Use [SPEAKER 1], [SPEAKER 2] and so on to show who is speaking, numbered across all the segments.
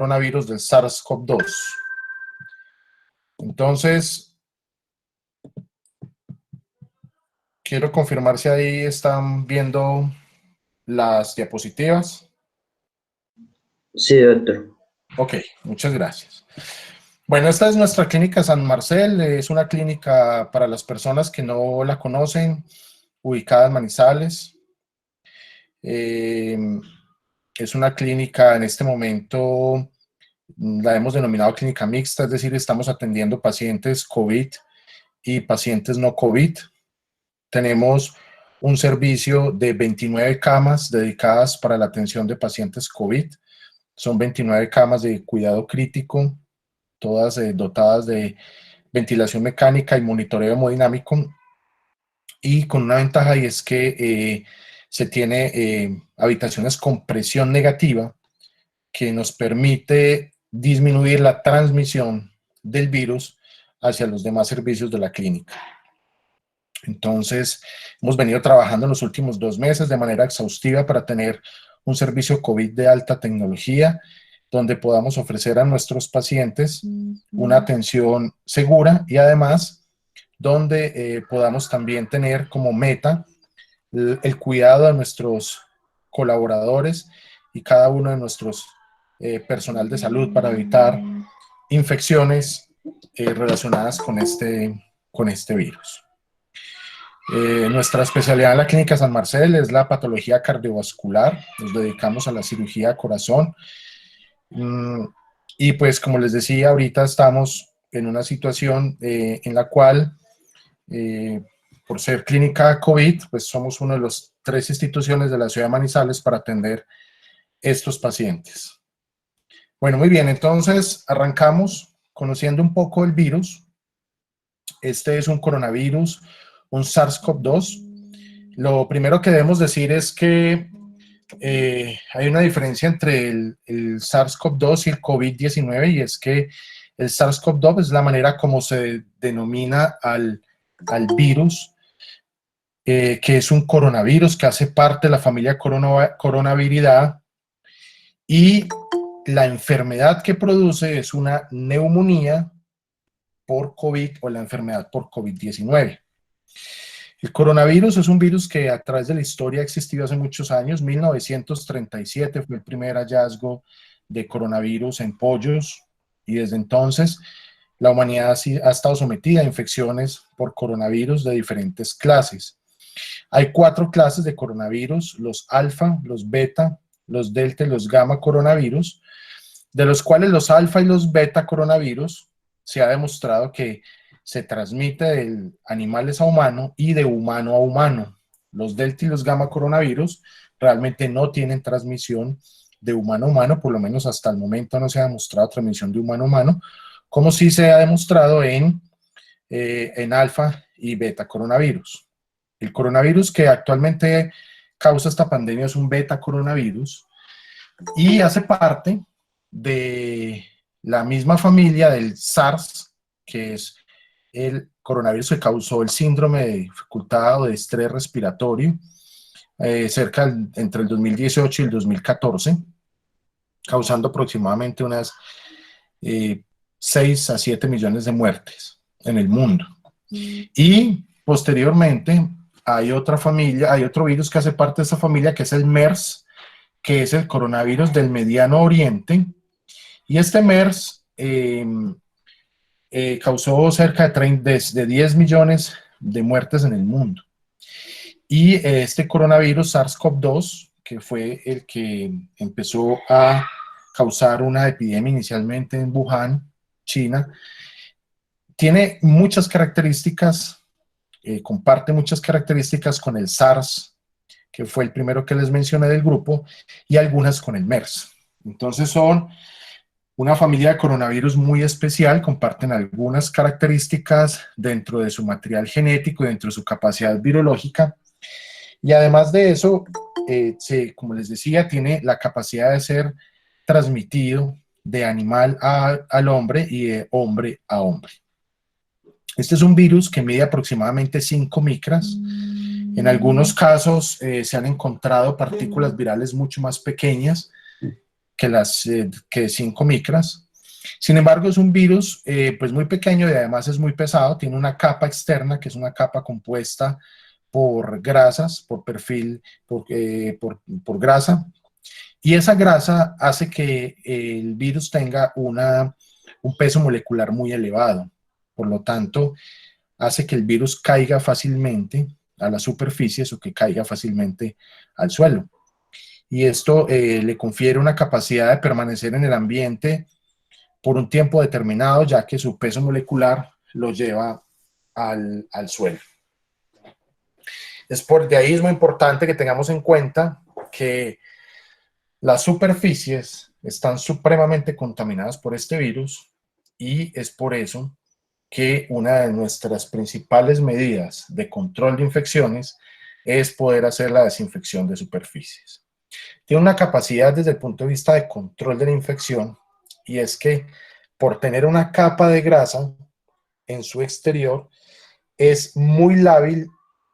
[SPEAKER 1] coronavirus del SARS-CoV-2. Entonces, quiero confirmar si ahí están viendo las diapositivas.
[SPEAKER 2] Sí, doctor.
[SPEAKER 1] Ok, muchas gracias. Bueno, esta es nuestra clínica San Marcel, es una clínica para las personas que no la conocen, ubicada en Manizales. Es una clínica en este momento, la hemos denominado clínica mixta, es decir, estamos atendiendo pacientes COVID y pacientes no COVID. Tenemos un servicio de 29 camas dedicadas para la atención de pacientes COVID. Son 29 camas de cuidado crítico, todas dotadas de ventilación mecánica y monitoreo hemodinámico, y con una ventaja, y es que se tiene habitaciones con presión negativa que nos permite disminuir la transmisión del virus hacia los demás servicios de la clínica. Entonces, hemos venido trabajando en los últimos 2 meses de manera exhaustiva para tener un servicio COVID de alta tecnología, donde podamos ofrecer a nuestros pacientes una atención segura y además donde podamos también tener como meta el cuidado de nuestros colaboradores y cada uno de nuestros personal de salud para evitar infecciones relacionadas con este virus. Nuestra especialidad en la Clínica San Marcel es la patología cardiovascular. Nos dedicamos a la cirugía de corazón. Y pues, como les decía, ahorita estamos en una situación en la cual, por ser clínica COVID, pues somos una de las 3 instituciones de la ciudad de Manizales para atender estos pacientes. Bueno, muy bien, entonces arrancamos conociendo un poco el virus. Este es un coronavirus, un SARS-CoV-2. Lo primero que debemos decir es que hay una diferencia entre el SARS-CoV-2 y el COVID-19, y es que el SARS-CoV-2 es la manera como se denomina al virus, que es un coronavirus que hace parte de la familia Coronaviridae, y la enfermedad que produce es una neumonía por COVID o la enfermedad por COVID-19. El coronavirus es un virus que a través de la historia ha existido hace muchos años. 1937 fue el primer hallazgo de coronavirus en pollos, y desde entonces la humanidad ha estado sometida a infecciones por coronavirus de diferentes clases. Hay 4 clases de coronavirus: los alfa, los beta, los delta y los gamma coronavirus, de los cuales los alfa y los beta coronavirus se ha demostrado que se transmite de animales a humano y de humano a humano. Los delta y los gamma coronavirus realmente no tienen transmisión de humano a humano, por lo menos hasta el momento no se ha demostrado transmisión de humano a humano, como sí se ha demostrado en alfa y beta coronavirus. El coronavirus que actualmente causa esta pandemia es un beta coronavirus y hace parte de la misma familia del SARS, que es el coronavirus que causó el síndrome de dificultad o de estrés respiratorio entre el 2018 y el 2014, causando aproximadamente unas 6 a 7 millones de muertes en el mundo. Y posteriormente hay otra familia, hay otro virus que hace parte de esa familia, que es el MERS, que es el coronavirus del Mediano Oriente, y este MERS causó cerca de 10 millones de muertes en el mundo. Y este coronavirus SARS-CoV-2, que fue el que empezó a causar una epidemia inicialmente en Wuhan, China, tiene muchas características, comparte muchas características con el SARS, que fue el primero que les mencioné del grupo, y algunas con el MERS. Entonces son una familia de coronavirus muy especial, comparten algunas características dentro de su material genético y dentro de su capacidad virológica, y además de eso, como les decía, tiene la capacidad de ser transmitido de animal al hombre y de hombre a hombre. Este es un virus que mide aproximadamente 5 micras. En algunos casos se han encontrado partículas virales mucho más pequeñas que 5 micras. Sin embargo, es un virus pues muy pequeño y además es muy pesado. Tiene una capa externa, que es una capa compuesta por grasas, por perfil, por grasa. Y esa grasa hace que el virus tenga un peso molecular muy elevado. Por lo tanto, hace que el virus caiga fácilmente a las superficies o que caiga fácilmente al suelo. Y esto le confiere una capacidad de permanecer en el ambiente por un tiempo determinado, ya que su peso molecular lo lleva al suelo. De ahí es muy importante que tengamos en cuenta que las superficies están supremamente contaminadas por este virus y es por eso que una de nuestras principales medidas de control de infecciones es poder hacer la desinfección de superficies. Tiene una capacidad desde el punto de vista de control de la infección y es que por tener una capa de grasa en su exterior es muy lábil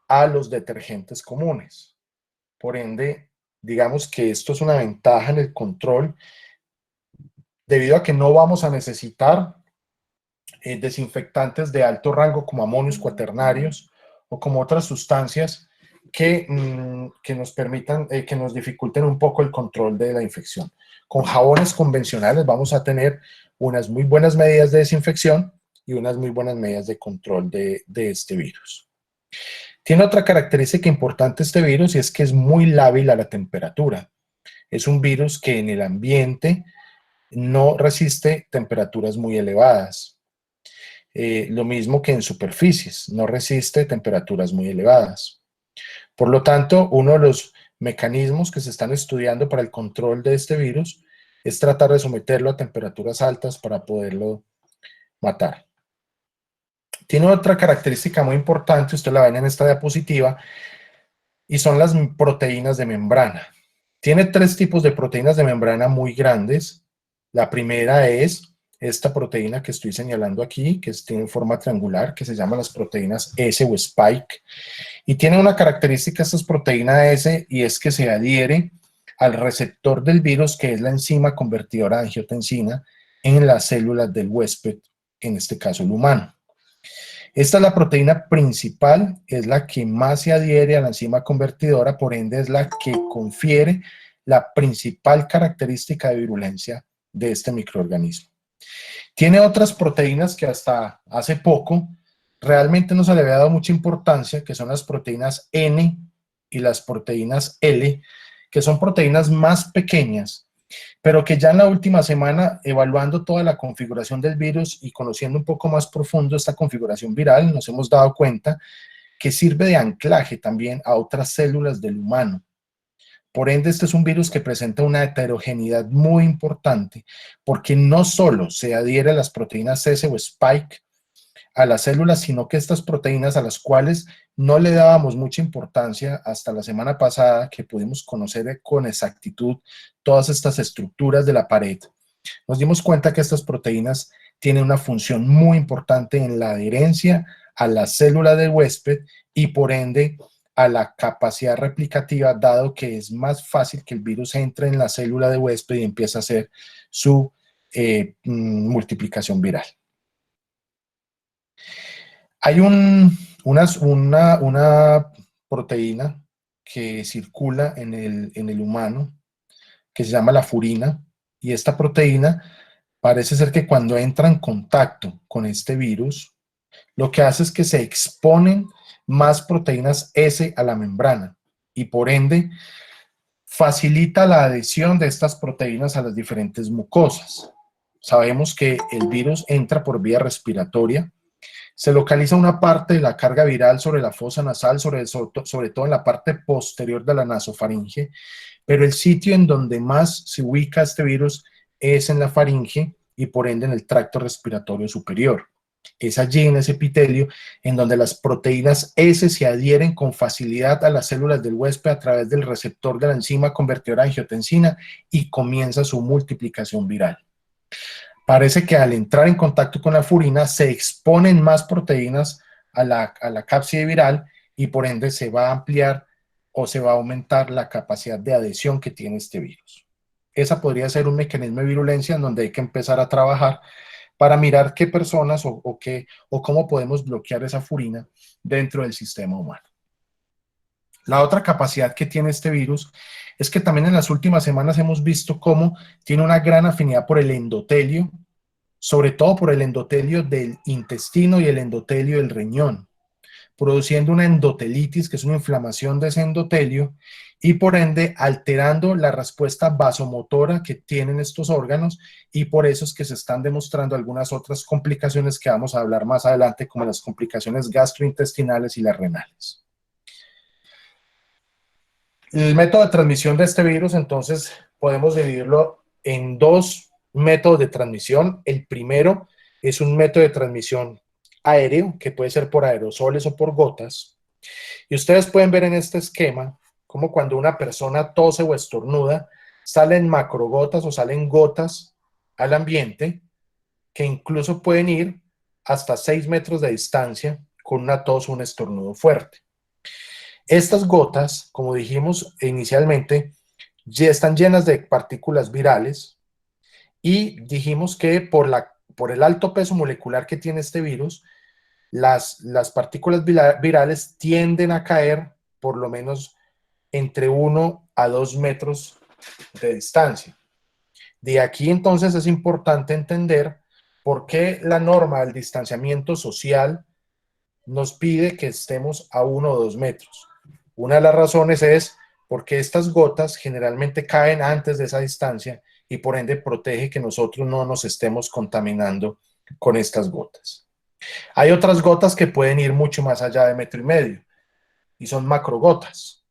[SPEAKER 1] a los detergentes comunes. Por ende, digamos que esto es una ventaja en el control debido a que no vamos a necesitar desinfectantes de alto rango como amonios cuaternarios o como otras sustancias que nos permitan, que nos dificulten un poco el control de la infección. Con jabones convencionales vamos a tener unas muy buenas medidas de desinfección y unas muy buenas medidas de control de este virus. Tiene otra característica importante este virus y es que es muy lábil a la temperatura. Es un virus que en el ambiente no resiste temperaturas muy elevadas. Lo mismo que en superficies, no resiste temperaturas muy elevadas. Por lo tanto, uno de los mecanismos que se están estudiando para el control de este virus es tratar de someterlo a temperaturas altas para poderlo matar. Tiene otra característica muy importante, usted la ven en esta diapositiva, y son las proteínas de membrana. Tiene 3 tipos de proteínas de membrana muy grandes. La primera es esta proteína que estoy señalando aquí, que tiene forma triangular, que se llama las proteínas S o spike. Y tiene una característica estas proteínas S y es que se adhiere al receptor del virus, que es la enzima convertidora de angiotensina, en las células del huésped, en este caso el humano. Esta es la proteína principal, es la que más se adhiere a la enzima convertidora, por ende es la que confiere la principal característica de virulencia de este microorganismo. Tiene otras proteínas que hasta hace poco realmente no se le había dado mucha importancia, que son las proteínas N y las proteínas L, que son proteínas más pequeñas, pero que ya en la última semana, evaluando toda la configuración del virus y conociendo un poco más profundo esta configuración viral, nos hemos dado cuenta que sirve de anclaje también a otras células del humano. Por ende, este es un virus que presenta una heterogeneidad muy importante, porque no solo se adhiere a las proteínas S o spike a las células, sino que estas proteínas a las cuales no le dábamos mucha importancia hasta la semana pasada, que pudimos conocer con exactitud todas estas estructuras de la pared, nos dimos cuenta que estas proteínas tienen una función muy importante en la adherencia a la célula del huésped y por ende a la capacidad replicativa, dado que es más fácil que el virus entre en la célula del huésped y empiece a hacer su multiplicación viral. Hay una proteína que circula en el humano que se llama la furina, y esta proteína parece ser que cuando entra en contacto con este virus, lo que hace es que se exponen más proteínas S a la membrana y por ende facilita la adhesión de estas proteínas a las diferentes mucosas. Sabemos que el virus entra por vía respiratoria. Se localiza una parte de la carga viral sobre la fosa nasal, sobre todo en la parte posterior de la nasofaringe, pero el sitio en donde más se ubica este virus es en la faringe y por ende en el tracto respiratorio superior. Es allí en ese epitelio en donde las proteínas S se adhieren con facilidad a las células del huésped a través del receptor de la enzima convertidora de angiotensina y comienza su multiplicación viral. Parece que al entrar en contacto con la furina se exponen más proteínas a la cápside viral y por ende se va a ampliar o se va a aumentar la capacidad de adhesión que tiene este virus. esa podría ser un mecanismo de virulencia en donde hay que empezar a trabajar para mirar qué personas o cómo podemos bloquear esa furina dentro del sistema humano. La otra capacidad que tiene este virus es que también en las últimas semanas hemos visto cómo tiene una gran afinidad por el endotelio, sobre todo por el endotelio del intestino y el endotelio del riñón, produciendo una endotelitis, que es una inflamación de ese endotelio, y por ende alterando la respuesta vasomotora que tienen estos órganos, y por eso es que se están demostrando algunas otras complicaciones que vamos a hablar más adelante, como las complicaciones gastrointestinales y las renales. El método de transmisión de este virus, entonces, podemos dividirlo en dos métodos de transmisión. El primero es un método de transmisión aéreo, que puede ser por aerosoles o por gotas. Y ustedes pueden ver en este esquema como cuando una persona tose o estornuda, salen macrogotas o salen gotas al ambiente, que incluso pueden ir hasta 6 metros de distancia con una tos o un estornudo fuerte. Estas gotas, como dijimos inicialmente, ya están llenas de partículas virales, y dijimos que por el alto peso molecular que tiene este virus, las partículas virales tienden a caer por lo menos entre 1 a 2 metros de distancia. De aquí entonces es importante entender por qué la norma del distanciamiento social nos pide que estemos a 1 o 2 metros. Una de las razones es porque estas gotas generalmente caen antes de esa distancia y por ende protege que nosotros no nos estemos contaminando con estas gotas. Hay otras gotas que pueden ir mucho más allá de 1,5 metros y son macrogotas.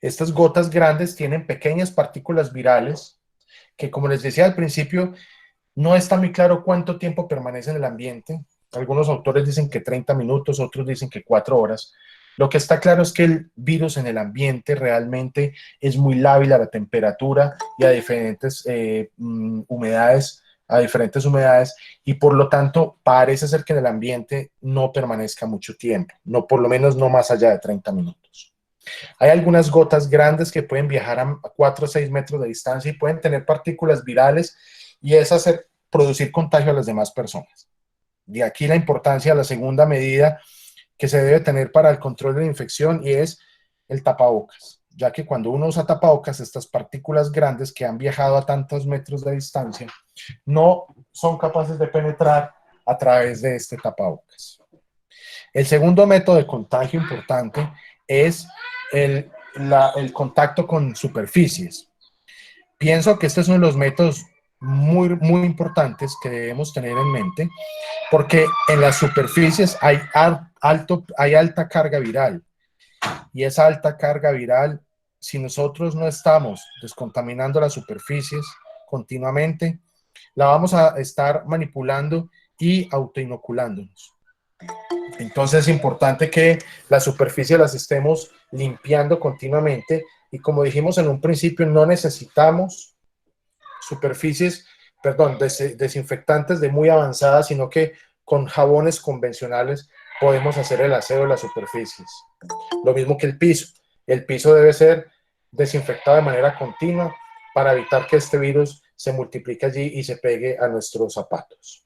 [SPEAKER 1] Estas gotas grandes tienen pequeñas partículas virales que, como les decía al principio, no está muy claro cuánto tiempo permanece en el ambiente. Algunos autores dicen que 30 minutos, otros dicen que 4 horas. Lo que está claro es que el virus en el ambiente realmente es muy lábil a la temperatura y a diferentes humedades, y por lo tanto parece ser que en el ambiente no permanezca mucho tiempo, no, por lo menos no más allá de 30 minutos. Hay algunas gotas grandes que pueden viajar a 4 o 6 metros de distancia y pueden tener partículas virales, y es producir contagio a las demás personas. De aquí la importancia de la segunda medida que se debe tener para el control de la infección, y es el tapabocas, ya que cuando uno usa tapabocas, estas partículas grandes que han viajado a tantos metros de distancia no son capaces de penetrar a través de este tapabocas. El segundo método de contagio importante es el contacto con superficies. Pienso que este es uno de los métodos muy, muy importantes que debemos tener en mente, porque en las superficies hay alta carga viral, y esa alta carga viral, si nosotros no estamos descontaminando las superficies continuamente, la vamos a estar manipulando y autoinoculándonos. Entonces es importante que las superficies las estemos limpiando continuamente, y como dijimos en un principio, no necesitamos desinfectantes de muy avanzada, sino que con jabones convencionales podemos hacer el aseo de las superficies. Lo mismo que el piso. El piso debe ser desinfectado de manera continua para evitar que este virus se multiplique allí y se pegue a nuestros zapatos.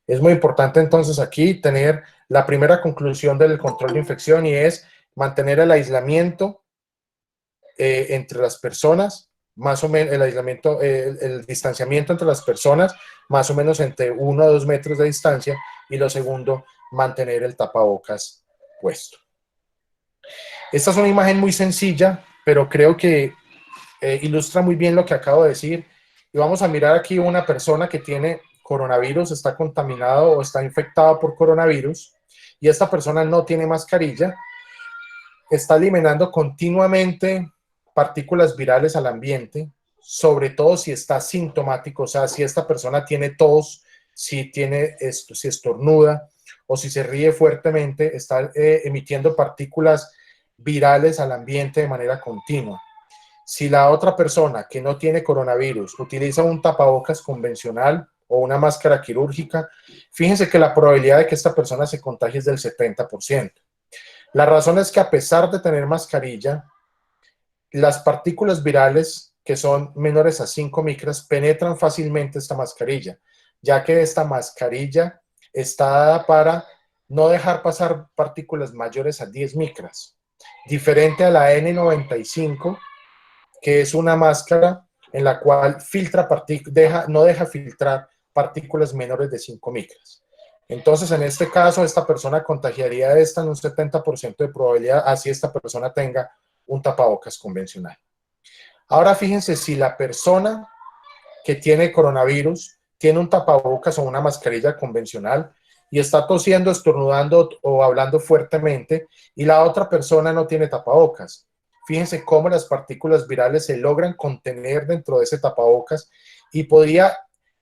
[SPEAKER 1] Es muy importante entonces aquí tener la primera conclusión del control de infección, y es mantener el aislamiento entre las personas, más o menos el distanciamiento entre las personas, más o menos entre 1 a 2 metros de distancia, y lo segundo, mantener el tapabocas puesto. Esta es una imagen muy sencilla, pero creo que ilustra muy bien lo que acabo de decir. Y vamos a mirar aquí una persona que tiene coronavirus, está contaminado o está infectado por coronavirus, y esta persona no tiene mascarilla, está eliminando continuamente partículas virales al ambiente, sobre todo si está sintomático, o sea, si esta persona tiene tos, si estornuda o si se ríe fuertemente, está emitiendo partículas virales al ambiente de manera continua. Si la otra persona que no tiene coronavirus utiliza un tapabocas convencional o una máscara quirúrgica, fíjense que la probabilidad de que esta persona se contagie es del 70%. La razón es que, a pesar de tener mascarilla, las partículas virales que son menores a 5 micras, penetran fácilmente esta mascarilla, ya que esta mascarilla está dada para no dejar pasar partículas mayores a 10 micras, diferente a la N95, que es una máscara en la cual no deja filtrar partículas menores de 5 micras. Entonces, en este caso, esta persona contagiaría de esta en un 70% de probabilidad, así esta persona tenga un tapabocas convencional. Ahora fíjense, si la persona que tiene coronavirus tiene un tapabocas o una mascarilla convencional y está tosiendo, estornudando o hablando fuertemente, y la otra persona no tiene tapabocas, fíjense cómo las partículas virales se logran contener dentro de ese tapabocas y podría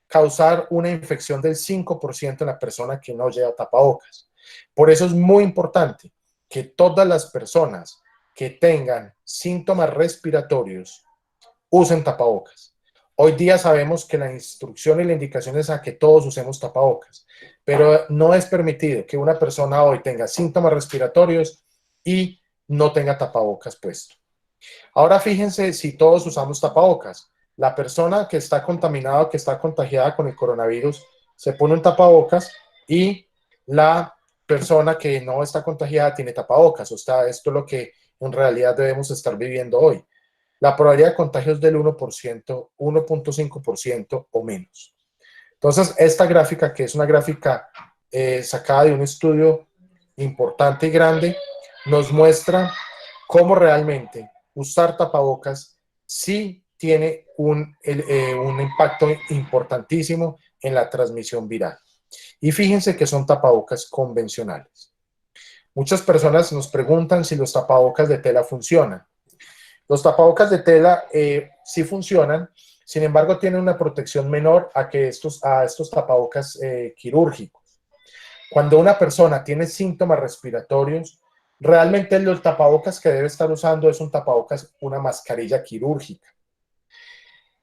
[SPEAKER 1] causar una infección del 5% en la persona que no lleva tapabocas. Por eso es muy importante que todas las personas que tengan síntomas respiratorios usen tapabocas. Hoy día sabemos que la instrucción y la indicación es a que todos usemos tapabocas, pero no es permitido que una persona hoy tenga síntomas respiratorios y no tenga tapabocas puesto. Ahora fíjense si todos usamos tapabocas. La persona que está contaminada, que está contagiada con el coronavirus, se pone un tapabocas y la persona que no está contagiada tiene tapabocas. O sea, esto es lo que en realidad debemos estar viviendo hoy. La probabilidad de contagio es del 1%, 1.5% o menos. Entonces, esta gráfica, que es una gráfica sacada de un estudio importante y grande, nos muestra cómo realmente usar tapabocas sí tiene un impacto importantísimo en la transmisión viral. Y fíjense que son tapabocas convencionales. Muchas personas nos preguntan si los tapabocas de tela funcionan. Los tapabocas de tela sí funcionan, sin embargo tienen una protección menor a estos tapabocas quirúrgicos. Cuando una persona tiene síntomas respiratorios, realmente el tapabocas que debe estar usando es un tapabocas, una mascarilla quirúrgica.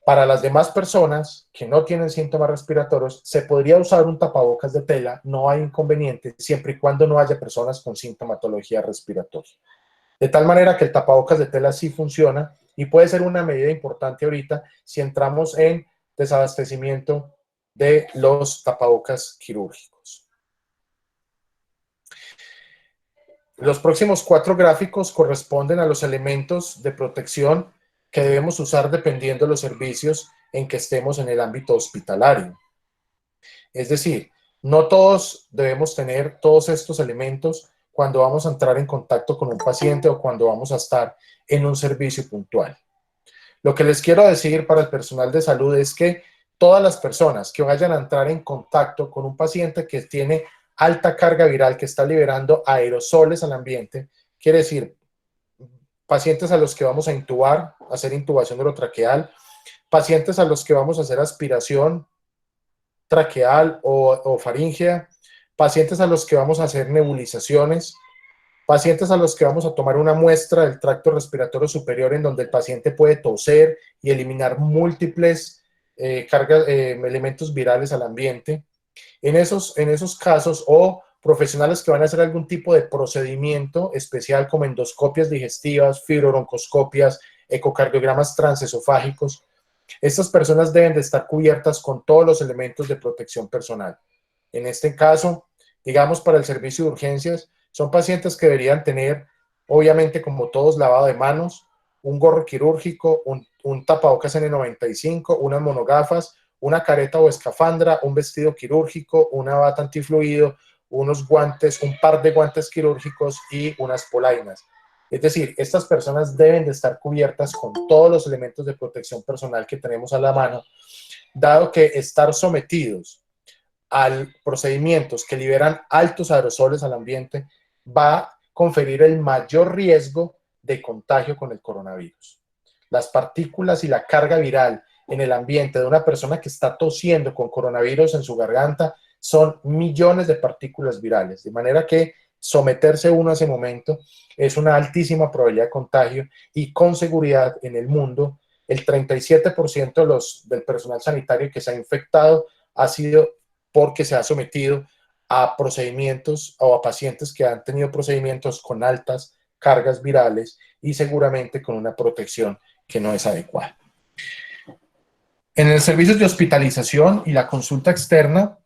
[SPEAKER 1] Para las demás personas que no tienen síntomas respiratorios, se podría usar un tapabocas de tela, no hay inconveniente, siempre y cuando no haya personas con sintomatología respiratoria. De tal manera que el tapabocas de tela sí funciona y puede ser una medida importante ahorita si entramos en desabastecimiento de los tapabocas quirúrgicos. Los próximos 4 gráficos corresponden a los elementos de protección que debemos usar dependiendo de los servicios en que estemos en el ámbito hospitalario. Es decir, no todos debemos tener todos estos elementos cuando vamos a entrar en contacto con un paciente o cuando vamos a estar en un servicio puntual. Lo que les quiero decir para el personal de salud es que todas las personas que vayan a entrar en contacto con un paciente que tiene alta carga viral, que está liberando aerosoles al ambiente, quiere decir, pacientes a los que vamos a intubar, hacer intubación orotraqueal, pacientes a los que vamos a hacer aspiración traqueal o faríngea, pacientes a los que vamos a hacer nebulizaciones, pacientes a los que vamos a tomar una muestra del tracto respiratorio superior en donde el paciente puede toser y eliminar múltiples elementos virales al ambiente. En esos casos, o profesionales que van a hacer algún tipo de procedimiento especial como endoscopias digestivas, fibrobroncoscopias, ecocardiogramas transesofágicos, estas personas deben de estar cubiertas con todos los elementos de protección personal. En este caso, digamos para el servicio de urgencias, son pacientes que deberían tener, obviamente como todos, lavado de manos, un gorro quirúrgico, un tapabocas N95, unas monogafas, una careta o escafandra, un vestido quirúrgico, una bata antifluido, unos guantes, un par de guantes quirúrgicos y unas polainas. Es decir, estas personas deben de estar cubiertas con todos los elementos de protección personal que tenemos a la mano, dado que estar sometidos a procedimientos que liberan altos aerosoles al ambiente va a conferir el mayor riesgo de contagio con el coronavirus. Las partículas y la carga viral en el ambiente de una persona que está tosiendo con coronavirus en su garganta son millones de partículas virales, de manera que someterse uno a ese momento es una altísima probabilidad de contagio y con seguridad en el mundo el 37% del personal sanitario que se ha infectado ha sido porque se ha sometido a procedimientos o a pacientes que han tenido procedimientos con altas cargas virales y seguramente con una protección que no es adecuada. En el servicio de hospitalización y la consulta externa,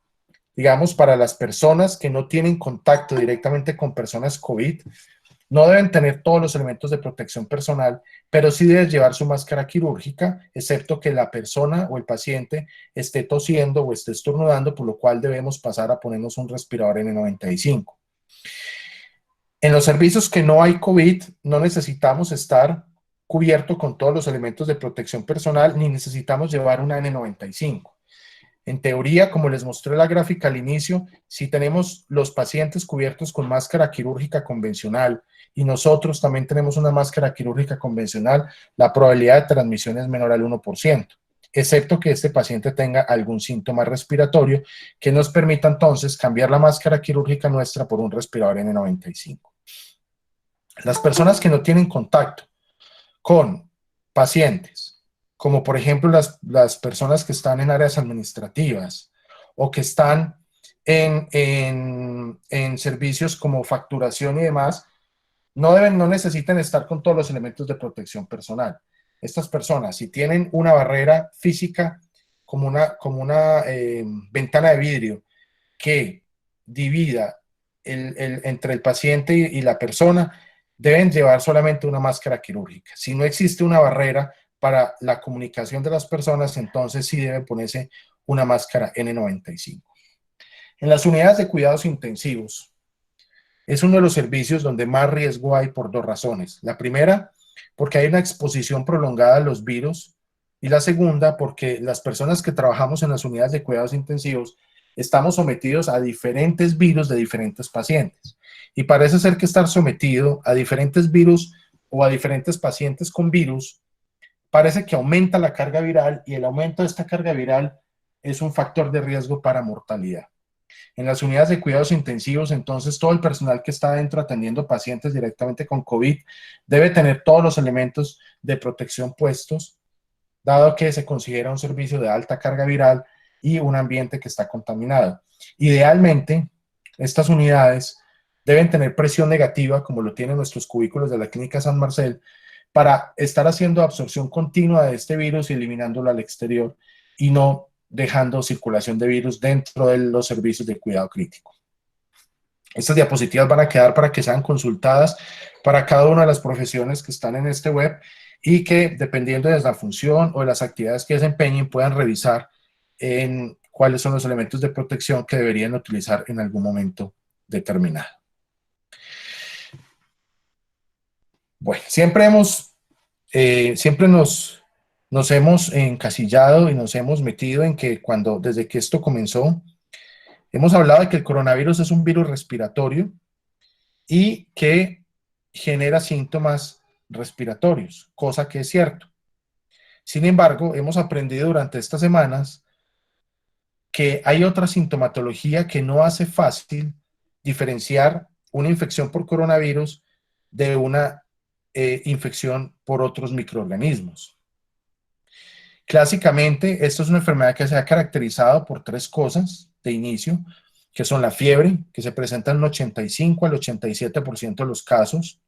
[SPEAKER 1] digamos, para las personas que no tienen contacto directamente con personas COVID, no deben tener todos los elementos de protección personal, pero sí deben llevar su máscara quirúrgica, excepto que la persona o el paciente esté tosiendo o esté estornudando, por lo cual debemos pasar a ponernos un respirador N95. En los servicios que no hay COVID, no necesitamos estar cubierto con todos los elementos de protección personal, ni necesitamos llevar una N95. En teoría, como les mostré la gráfica al inicio, si tenemos los pacientes cubiertos con máscara quirúrgica convencional y nosotros también tenemos una máscara quirúrgica convencional, la probabilidad de transmisión es menor al 1%, excepto que este paciente tenga algún síntoma respiratorio que nos permita entonces cambiar la máscara quirúrgica nuestra por un respirador N95. Las personas que no tienen contacto con pacientes, como por ejemplo las personas que están en áreas administrativas o que están en servicios como facturación y demás, no necesitan estar con todos los elementos de protección personal. Estas personas, si tienen una barrera física como una ventana de vidrio que divida entre el paciente y la persona, deben llevar solamente una máscara quirúrgica. Si no existe una barrera para la comunicación de las personas, entonces sí deben ponerse una máscara N95. En las unidades de cuidados intensivos, es uno de los servicios donde más riesgo hay por dos razones. La primera, porque hay una exposición prolongada a los virus, y la segunda, porque las personas que trabajamos en las unidades de cuidados intensivos estamos sometidos a diferentes virus de diferentes pacientes. Y parece ser que estar sometido a diferentes virus o a diferentes pacientes con virus parece que aumenta la carga viral, y el aumento de esta carga viral es un factor de riesgo para mortalidad. En las unidades de cuidados intensivos, entonces, todo el personal que está adentro atendiendo pacientes directamente con COVID debe tener todos los elementos de protección puestos, dado que se considera un servicio de alta carga viral y un ambiente que está contaminado. Idealmente, estas unidades deben tener presión negativa, como lo tienen nuestros cubículos de la Clínica San Marcel, para estar haciendo absorción continua de este virus y eliminándolo al exterior, y no dejando circulación de virus dentro de los servicios de cuidado crítico. Estas diapositivas van a quedar para que sean consultadas para cada una de las profesiones que están en este web, y que, dependiendo de la función o de las actividades que desempeñen, puedan revisar en cuáles son los elementos de protección que deberían utilizar en algún momento determinado. Bueno, siempre nos hemos encasillado y nos hemos metido en que desde que esto comenzó, hemos hablado de que el coronavirus es un virus respiratorio y que genera síntomas respiratorios, cosa que es cierto. Sin embargo, hemos aprendido durante estas semanas que hay otra sintomatología que no hace fácil diferenciar una infección por coronavirus de una infección por otros microorganismos. Clásicamente, esto es una enfermedad que se ha caracterizado por tres cosas de inicio, que son la fiebre, que se presenta en un 85 al 87% de los casos.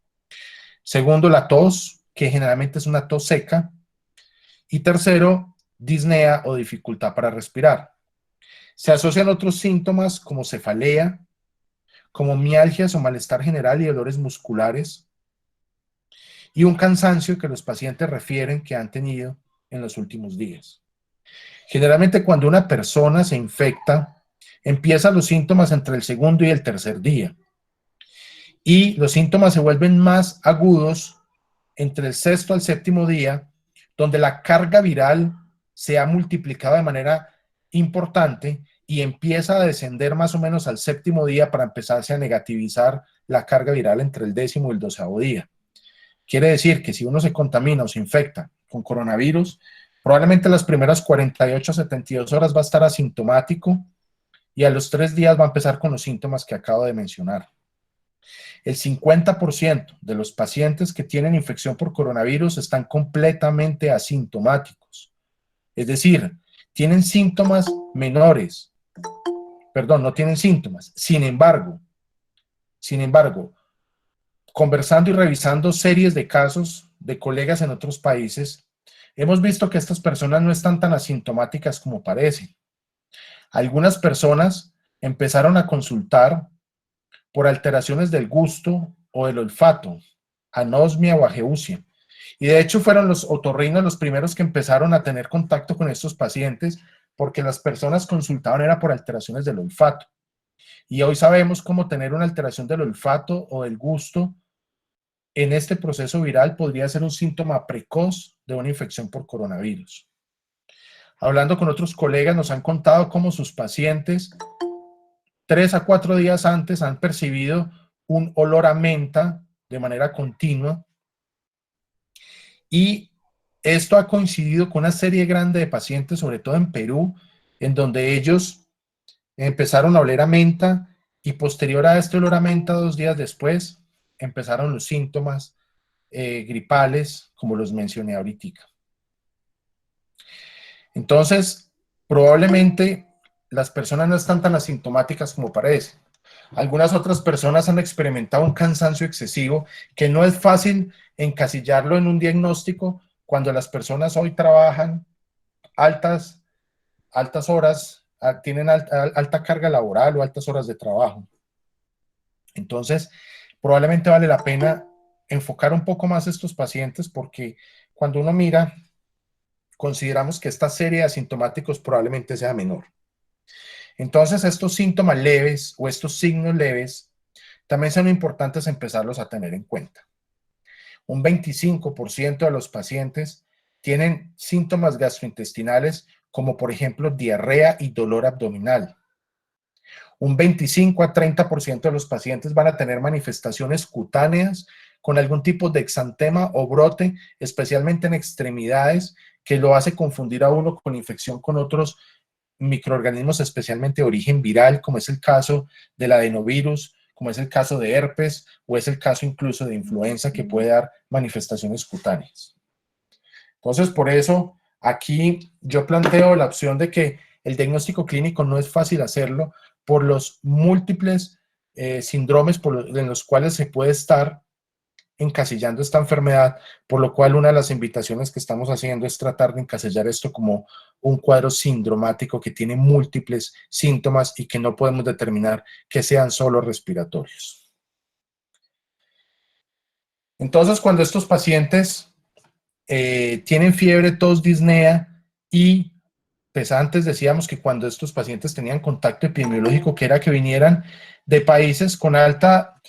[SPEAKER 1] Segundo, la tos, que generalmente es una tos seca. Y tercero, disnea o dificultad para respirar. Se asocian otros síntomas como cefalea, como mialgias o malestar general y dolores musculares, y un cansancio que los pacientes refieren que han tenido en los últimos días. Generalmente, cuando una persona se infecta, empiezan los síntomas entre el segundo y el tercer día, y los síntomas se vuelven más agudos entre el sexto al séptimo día, donde la carga viral se ha multiplicado de manera importante y empieza a descender más o menos al séptimo día para empezarse a negativizar la carga viral entre el 10º y el 12º día. Quiere decir que si uno se contamina o se infecta con coronavirus, probablemente las primeras 48 a 72 horas va a estar asintomático, y a los 3 días va a empezar con los síntomas que acabo de mencionar. El 50% de los pacientes que tienen infección por coronavirus están completamente asintomáticos. Es decir, tienen síntomas menores. Perdón, no tienen síntomas. Sin embargo, conversando y revisando series de casos de colegas en otros países, hemos visto que estas personas no están tan asintomáticas como parecen. Algunas personas empezaron a consultar por alteraciones del gusto o del olfato, anosmia o ageusia. Y de hecho fueron los otorrinos los primeros que empezaron a tener contacto con estos pacientes porque las personas consultaban era por alteraciones del olfato. Y hoy sabemos cómo tener una alteración del olfato o del gusto en este proceso viral podría ser un síntoma precoz de una infección por coronavirus. Hablando con otros colegas nos han contado cómo sus pacientes 3 a 4 días antes han percibido un olor a menta de manera continua y esto ha coincidido con una serie grande de pacientes, sobre todo en Perú, en donde ellos empezaron a oler a menta y posterior a este olor a menta 2 días después empezaron los síntomas gripales como los mencioné ahorita. Entonces, probablemente las personas no están tan asintomáticas como parece. Algunas otras personas han experimentado un cansancio excesivo que no es fácil encasillarlo en un diagnóstico cuando las personas hoy trabajan altas horas, tienen alta carga laboral o altas horas de trabajo. Entonces, probablemente vale la pena enfocar un poco más a estos pacientes porque cuando uno mira, consideramos que esta serie de asintomáticos probablemente sea menor. Entonces, estos síntomas leves o estos signos leves también son importantes empezarlos a tener en cuenta. Un 25% de los pacientes tienen síntomas gastrointestinales como por ejemplo diarrea y dolor abdominal. Un 25 a 30% de los pacientes van a tener manifestaciones cutáneas con algún tipo de exantema o brote, especialmente en extremidades, que lo hace confundir a uno con infección con otros microorganismos, especialmente de origen viral, como es el caso del adenovirus, como es el caso de herpes o es el caso incluso de influenza que puede dar manifestaciones cutáneas. Entonces, por eso aquí yo planteo la opción de que el diagnóstico clínico no es fácil hacerlo por los múltiples síndromes en los cuales se puede estar encasillando esta enfermedad, por lo cual una de las invitaciones que estamos haciendo es tratar de encasillar esto como un cuadro sindromático que tiene múltiples síntomas y que no podemos determinar que sean solo respiratorios. Entonces, cuando estos pacientes tienen fiebre, tos, disnea y pues antes decíamos que cuando estos pacientes tenían contacto epidemiológico, que era que vinieran de países con alta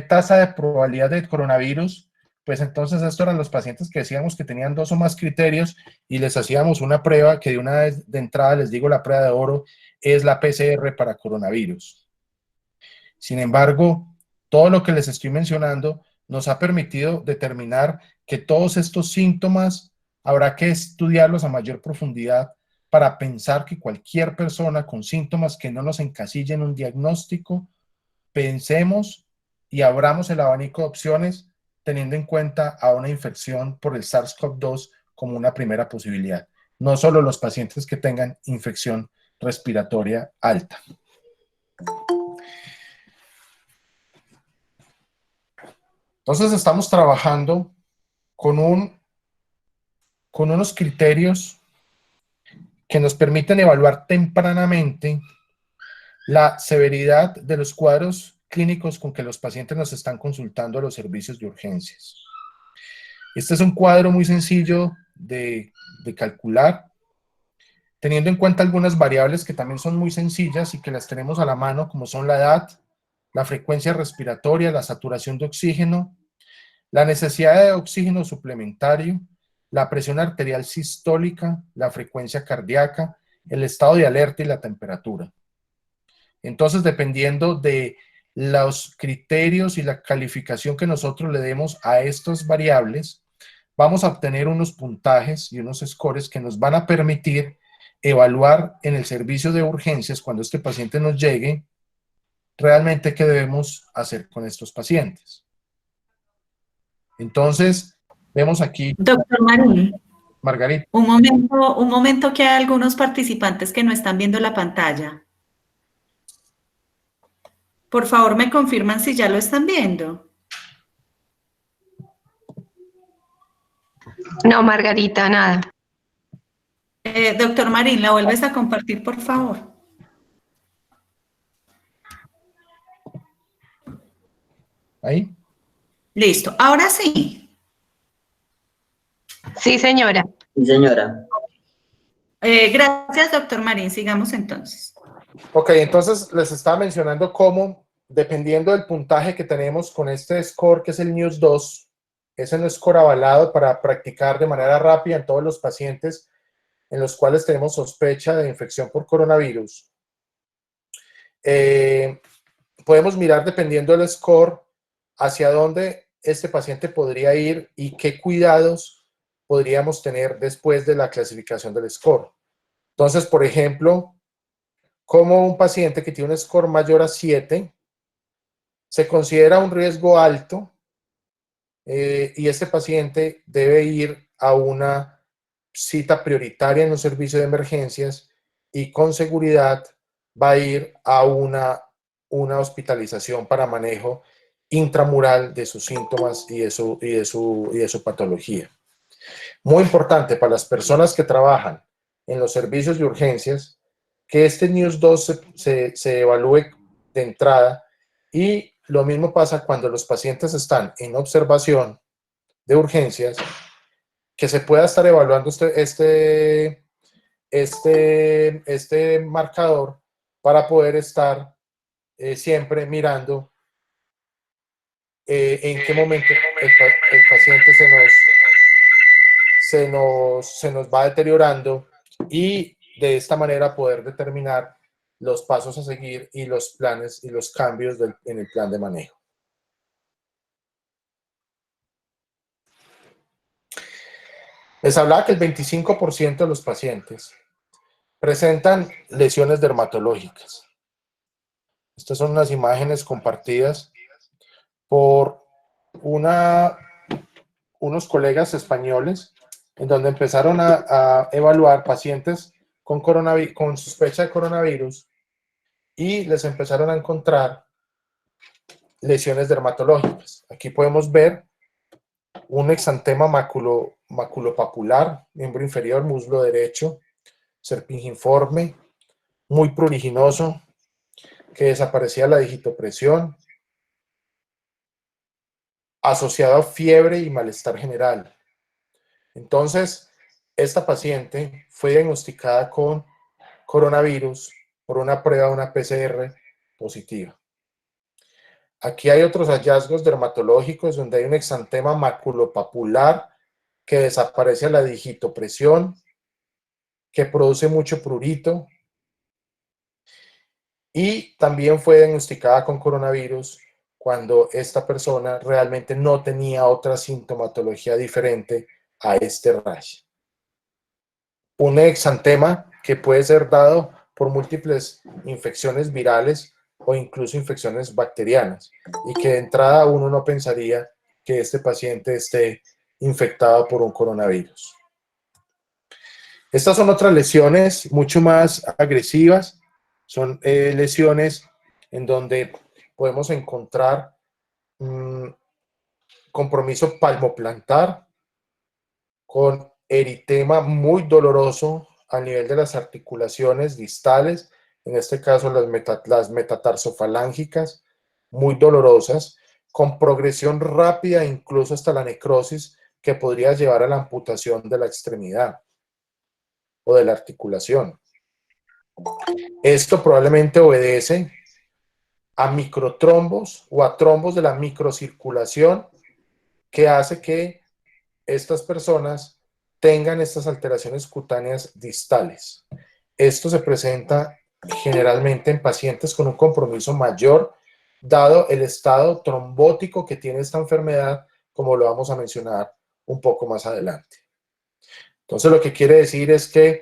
[SPEAKER 1] tasa de probabilidad de coronavirus, pues entonces estos eran los pacientes que decíamos que tenían 2 o más criterios y les hacíamos una prueba que de una vez de entrada les digo la prueba de oro es la PCR para coronavirus. Sin embargo, todo lo que les estoy mencionando nos ha permitido determinar que todos estos síntomas habrá que estudiarlos a mayor profundidad para pensar que cualquier persona con síntomas que no nos encasillen un diagnóstico, pensemos y abramos el abanico de opciones teniendo en cuenta a una infección por el SARS-CoV-2 como una primera posibilidad. No solo los pacientes que tengan infección respiratoria alta. Entonces estamos trabajando con unos criterios que nos permiten evaluar tempranamente la severidad de los cuadros clínicos con que los pacientes nos están consultando a los servicios de urgencias. Este es un cuadro muy sencillo de calcular, teniendo en cuenta algunas variables que también son muy sencillas y que las tenemos a la mano, como son la edad, la frecuencia respiratoria, la saturación de oxígeno, la necesidad de oxígeno suplementario, la presión arterial sistólica, la frecuencia cardíaca, el estado de alerta y la temperatura. Entonces, dependiendo de los criterios y la calificación que nosotros le demos a estas variables, vamos a obtener unos puntajes y unos scores que nos van a permitir evaluar en el servicio de urgencias, cuando este paciente nos llegue, realmente qué debemos hacer con estos pacientes. Entonces, vemos aquí,
[SPEAKER 3] Doctor Marín,
[SPEAKER 1] Margarita.
[SPEAKER 3] un momento que hay algunos participantes que no están viendo la pantalla. Por favor, me confirman si ya lo están viendo.
[SPEAKER 4] No, Margarita, nada.
[SPEAKER 3] Doctor Marín, ¿la vuelves a compartir, por favor?
[SPEAKER 1] ¿Ahí?
[SPEAKER 3] Listo, ahora sí.
[SPEAKER 4] Sí, señora.
[SPEAKER 2] Sí, señora.
[SPEAKER 3] Gracias, doctor Marín. Sigamos entonces.
[SPEAKER 1] Ok, entonces les estaba mencionando cómo, dependiendo del puntaje que tenemos con este score, que es el News 2, es un score avalado para practicar de manera rápida en todos los pacientes en los cuales tenemos sospecha de infección por coronavirus. Podemos mirar, dependiendo del score, hacia dónde este paciente podría ir y qué cuidados podríamos tener después de la clasificación del score. Entonces, por ejemplo, como un paciente que tiene un score mayor a 7 se considera un riesgo alto y este paciente debe ir a una cita prioritaria en un servicio de emergencias y con seguridad va a ir a una hospitalización para manejo intramural de sus síntomas y de su patología. Muy importante para las personas que trabajan en los servicios de urgencias que este News 2 se evalúe de entrada, y lo mismo pasa cuando los pacientes están en observación de urgencias, que se pueda estar evaluando este marcador para poder estar siempre mirando en qué momento el paciente se nos va deteriorando y de esta manera poder determinar los pasos a seguir y los planes y los cambios en el plan de manejo. Les hablaba que el 25% de los pacientes presentan lesiones dermatológicas. Estas son unas imágenes compartidas por unos colegas españoles en donde empezaron a evaluar pacientes con sospecha de coronavirus y les empezaron a encontrar lesiones dermatológicas. Aquí podemos ver un exantema maculopapular, miembro inferior, muslo derecho, serpingiforme, muy pruriginoso, que desaparecía la digitopresión, asociado a fiebre y malestar general. Entonces, esta paciente fue diagnosticada con coronavirus por una prueba, una PCR positiva. Aquí hay otros hallazgos dermatológicos donde hay un exantema maculopapular que desaparece a la digitopresión, que produce mucho prurito, y también fue diagnosticada con coronavirus cuando esta persona realmente no tenía otra sintomatología diferente a este rash. Un exantema que puede ser dado por múltiples infecciones virales o incluso infecciones bacterianas, y que de entrada uno no pensaría que este paciente esté infectado por un coronavirus. Estas son otras lesiones mucho más agresivas. Son lesiones en donde podemos encontrar compromiso palmoplantar con eritema muy doloroso a nivel de las articulaciones distales, en este caso las metatarsofalángicas, muy dolorosas, con progresión rápida incluso hasta la necrosis, que podría llevar a la amputación de la extremidad o de la articulación. Esto probablemente obedece a microtrombos o a trombos de la microcirculación, que hace que estas personas tengan estas alteraciones cutáneas distales. Esto se presenta generalmente en pacientes con un compromiso mayor, dado el estado trombótico que tiene esta enfermedad, como lo vamos a mencionar un poco más adelante. Entonces, lo que quiere decir es que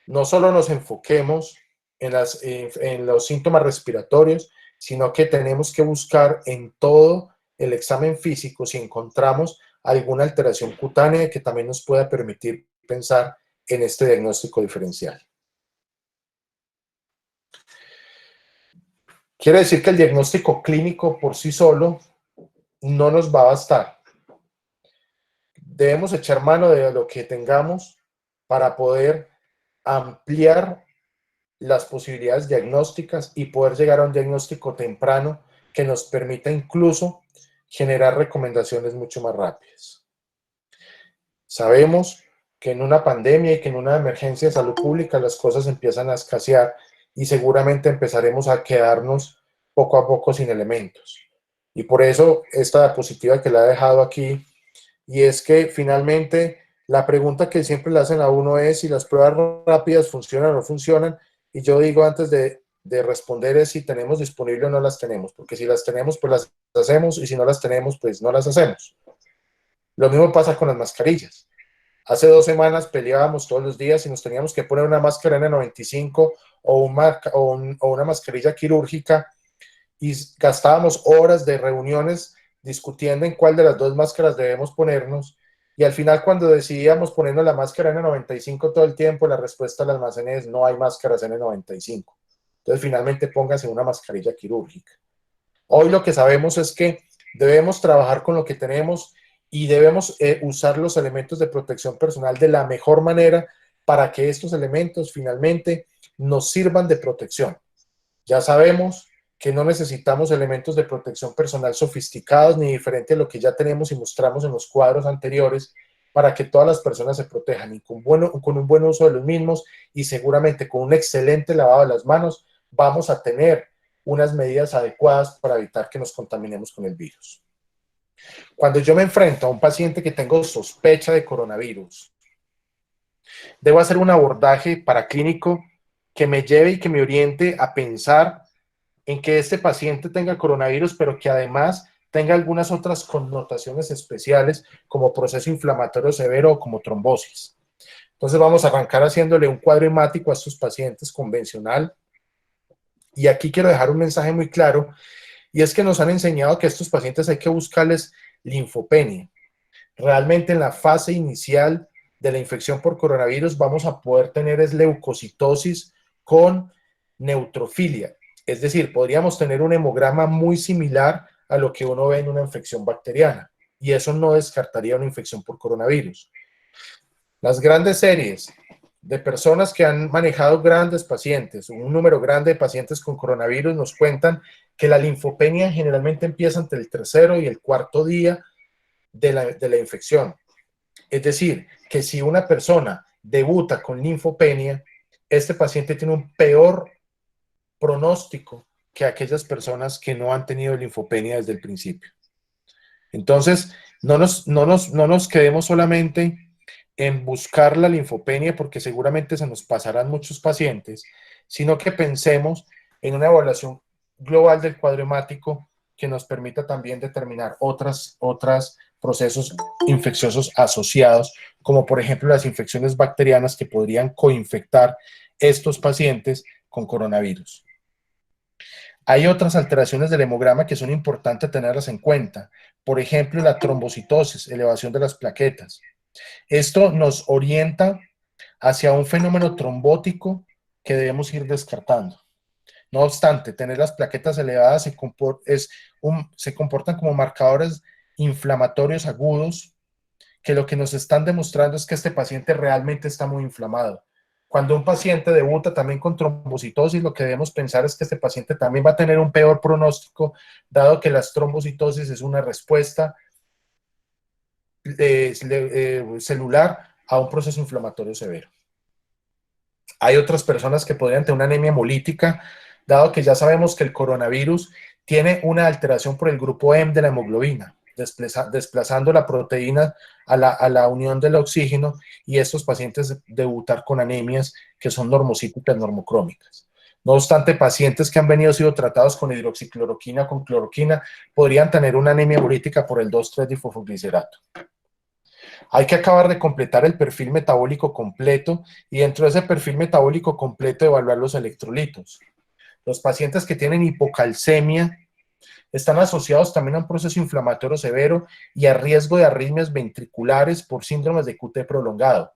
[SPEAKER 1] no solo nos enfoquemos en los síntomas respiratorios, sino que tenemos que buscar en todo el examen físico si encontramos alguna alteración cutánea que también nos pueda permitir pensar en este diagnóstico diferencial. Quiere decir que el diagnóstico clínico por sí solo no nos va a bastar. debemos echar mano de lo que tengamos para poder ampliar las posibilidades diagnósticas y poder llegar a un diagnóstico temprano que nos permita incluso generar recomendaciones mucho más rápidas. Sabemos que en una pandemia y que en una emergencia de salud pública las cosas empiezan a escasear y seguramente empezaremos a quedarnos poco a poco sin elementos. Y por eso esta diapositiva que la he dejado aquí, y es que finalmente la pregunta que siempre le hacen a uno es si las pruebas rápidas funcionan o no funcionan, y yo digo antes de responder es si tenemos disponible o no las tenemos, porque si las tenemos pues las hacemos y si no las tenemos pues no las hacemos. Lo mismo pasa con las mascarillas. Hace 2 semanas peleábamos todos los días y nos teníamos que poner una máscara N95 o una mascarilla quirúrgica y gastábamos horas de reuniones discutiendo en cuál de las 2 máscaras debemos ponernos, y al final cuando decidíamos ponernos la máscara N95 todo el tiempo, la respuesta al almacén es no hay máscaras N95. Entonces finalmente póngase una mascarilla quirúrgica. Hoy lo que sabemos es que debemos trabajar con lo que tenemos y debemos usar los elementos de protección personal de la mejor manera para que estos elementos finalmente nos sirvan de protección. Ya sabemos que no necesitamos elementos de protección personal sofisticados ni diferente a lo que ya tenemos y mostramos en los cuadros anteriores para que todas las personas se protejan, y con un buen uso de los mismos y seguramente con un excelente lavado de las manos vamos a tener unas medidas adecuadas para evitar que nos contaminemos con el virus. Cuando yo me enfrento a un paciente que tengo sospecha de coronavirus, debo hacer un abordaje paraclínico que me lleve y que me oriente a pensar en que este paciente tenga coronavirus, pero que además tenga algunas otras connotaciones especiales como proceso inflamatorio severo o como trombosis. Entonces vamos a arrancar haciéndole un cuadro hemático a estos pacientes convencional. Y aquí quiero dejar un mensaje muy claro, y es que nos han enseñado que a estos pacientes hay que buscarles linfopenia. Realmente en la fase inicial de la infección por coronavirus vamos a poder tener leucocitosis con neutrofilia. Es decir, podríamos tener un hemograma muy similar a lo que uno ve en una infección bacteriana, y eso no descartaría una infección por coronavirus. Las grandes series de personas que han manejado grandes pacientes, un número grande de pacientes con coronavirus, nos cuentan que la linfopenia generalmente empieza entre el 3.º y el 4.º día de la infección. Es decir, que si una persona debuta con linfopenia, este paciente tiene un peor pronóstico que aquellas personas que no han tenido linfopenia desde el principio. Entonces, no nos quedemos solamente en buscar la linfopenia, porque seguramente se nos pasarán muchos pacientes, sino que pensemos en una evaluación global del cuadro hemático que nos permita también determinar otros procesos infecciosos asociados, como por ejemplo las infecciones bacterianas que podrían coinfectar estos pacientes con coronavirus. Hay otras alteraciones del hemograma que son importantes tenerlas en cuenta. Por ejemplo, la trombocitosis, elevación de las plaquetas. Esto nos orienta hacia un fenómeno trombótico que debemos ir descartando. No obstante, tener las plaquetas elevadas se comportan como marcadores inflamatorios agudos, que lo que nos están demostrando es que este paciente realmente está muy inflamado. Cuando un paciente debuta también con trombocitosis, lo que debemos pensar es que este paciente también va a tener un peor pronóstico, dado que las trombocitosis es una respuesta celular a un proceso inflamatorio severo. Hay otras personas que podrían tener una anemia hemolítica, dado que ya sabemos que el coronavirus tiene una alteración por el grupo M de la hemoglobina, desplazando la proteína a la unión del oxígeno, y estos pacientes debutar con anemias que son normocíticas, normocrómicas. No obstante, pacientes que han sido tratados con hidroxicloroquina, con cloroquina, podrían tener una anemia hemolítica por el 2,3-difosfoglicerato. Hay que acabar de completar el perfil metabólico completo, y dentro de ese perfil metabólico completo evaluar los electrolitos. Los pacientes que tienen hipocalcemia están asociados también a un proceso inflamatorio severo y a riesgo de arritmias ventriculares por síndromes de QT prolongado.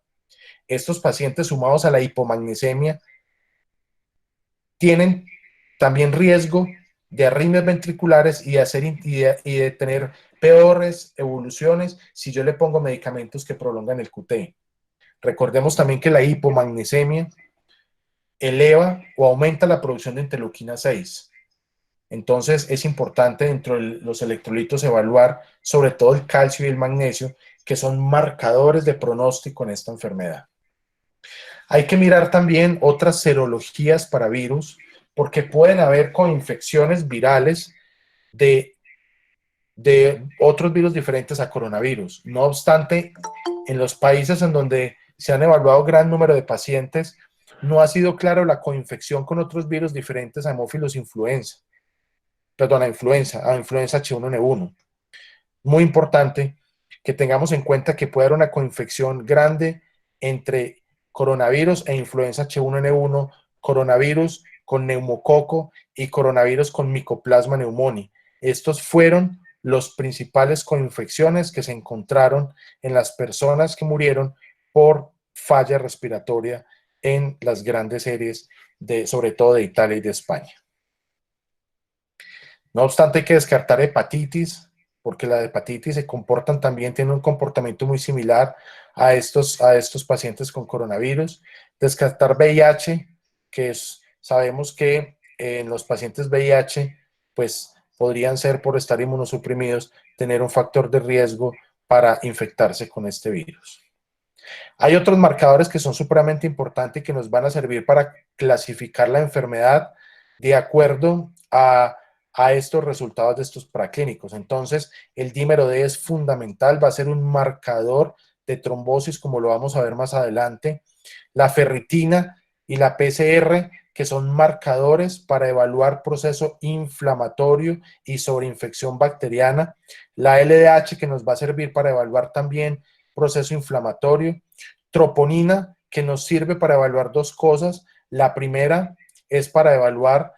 [SPEAKER 1] Estos pacientes, sumados a la hipomagnesemia, tienen también riesgo de arritmias ventriculares y de tener peores evoluciones si yo le pongo medicamentos que prolongan el QT. Recordemos también que la hipomagnesemia eleva o aumenta la producción de interleuquina 6. Entonces es importante dentro de los electrolitos evaluar sobre todo el calcio y el magnesio, que son marcadores de pronóstico en esta enfermedad. Hay que mirar también otras serologías para virus, porque pueden haber coinfecciones virales de otros virus diferentes a coronavirus. No obstante, en los países en donde se han evaluado gran número de pacientes, no ha sido claro la coinfección con otros virus diferentes a Haemophilus influenza. Perdón, a influenza H1N1. Muy importante que tengamos en cuenta que puede haber una coinfección grande entre coronavirus e influenza H1N1, coronavirus con neumococo y coronavirus con Mycoplasma pneumoniae. Estos fueron las principales coinfecciones que se encontraron en las personas que murieron por falla respiratoria en las grandes series, sobre todo de Italia y de España. No obstante, hay que descartar hepatitis, porque la hepatitis tiene un comportamiento muy similar a estos pacientes con coronavirus. Descartar VIH, sabemos que en los pacientes VIH, pues podrían ser, por estar inmunosuprimidos, tener un factor de riesgo para infectarse con este virus. Hay otros marcadores que son supremamente importantes y que nos van a servir para clasificar la enfermedad de acuerdo a estos resultados de estos paraclínicos. Entonces, el dímero D es fundamental, va a ser un marcador de trombosis, como lo vamos a ver más adelante. La ferritina y la PCR, que son marcadores para evaluar proceso inflamatorio y sobreinfección bacteriana. La LDH, que nos va a servir para evaluar también proceso inflamatorio. Troponina, que nos sirve para evaluar dos cosas. La primera es para evaluar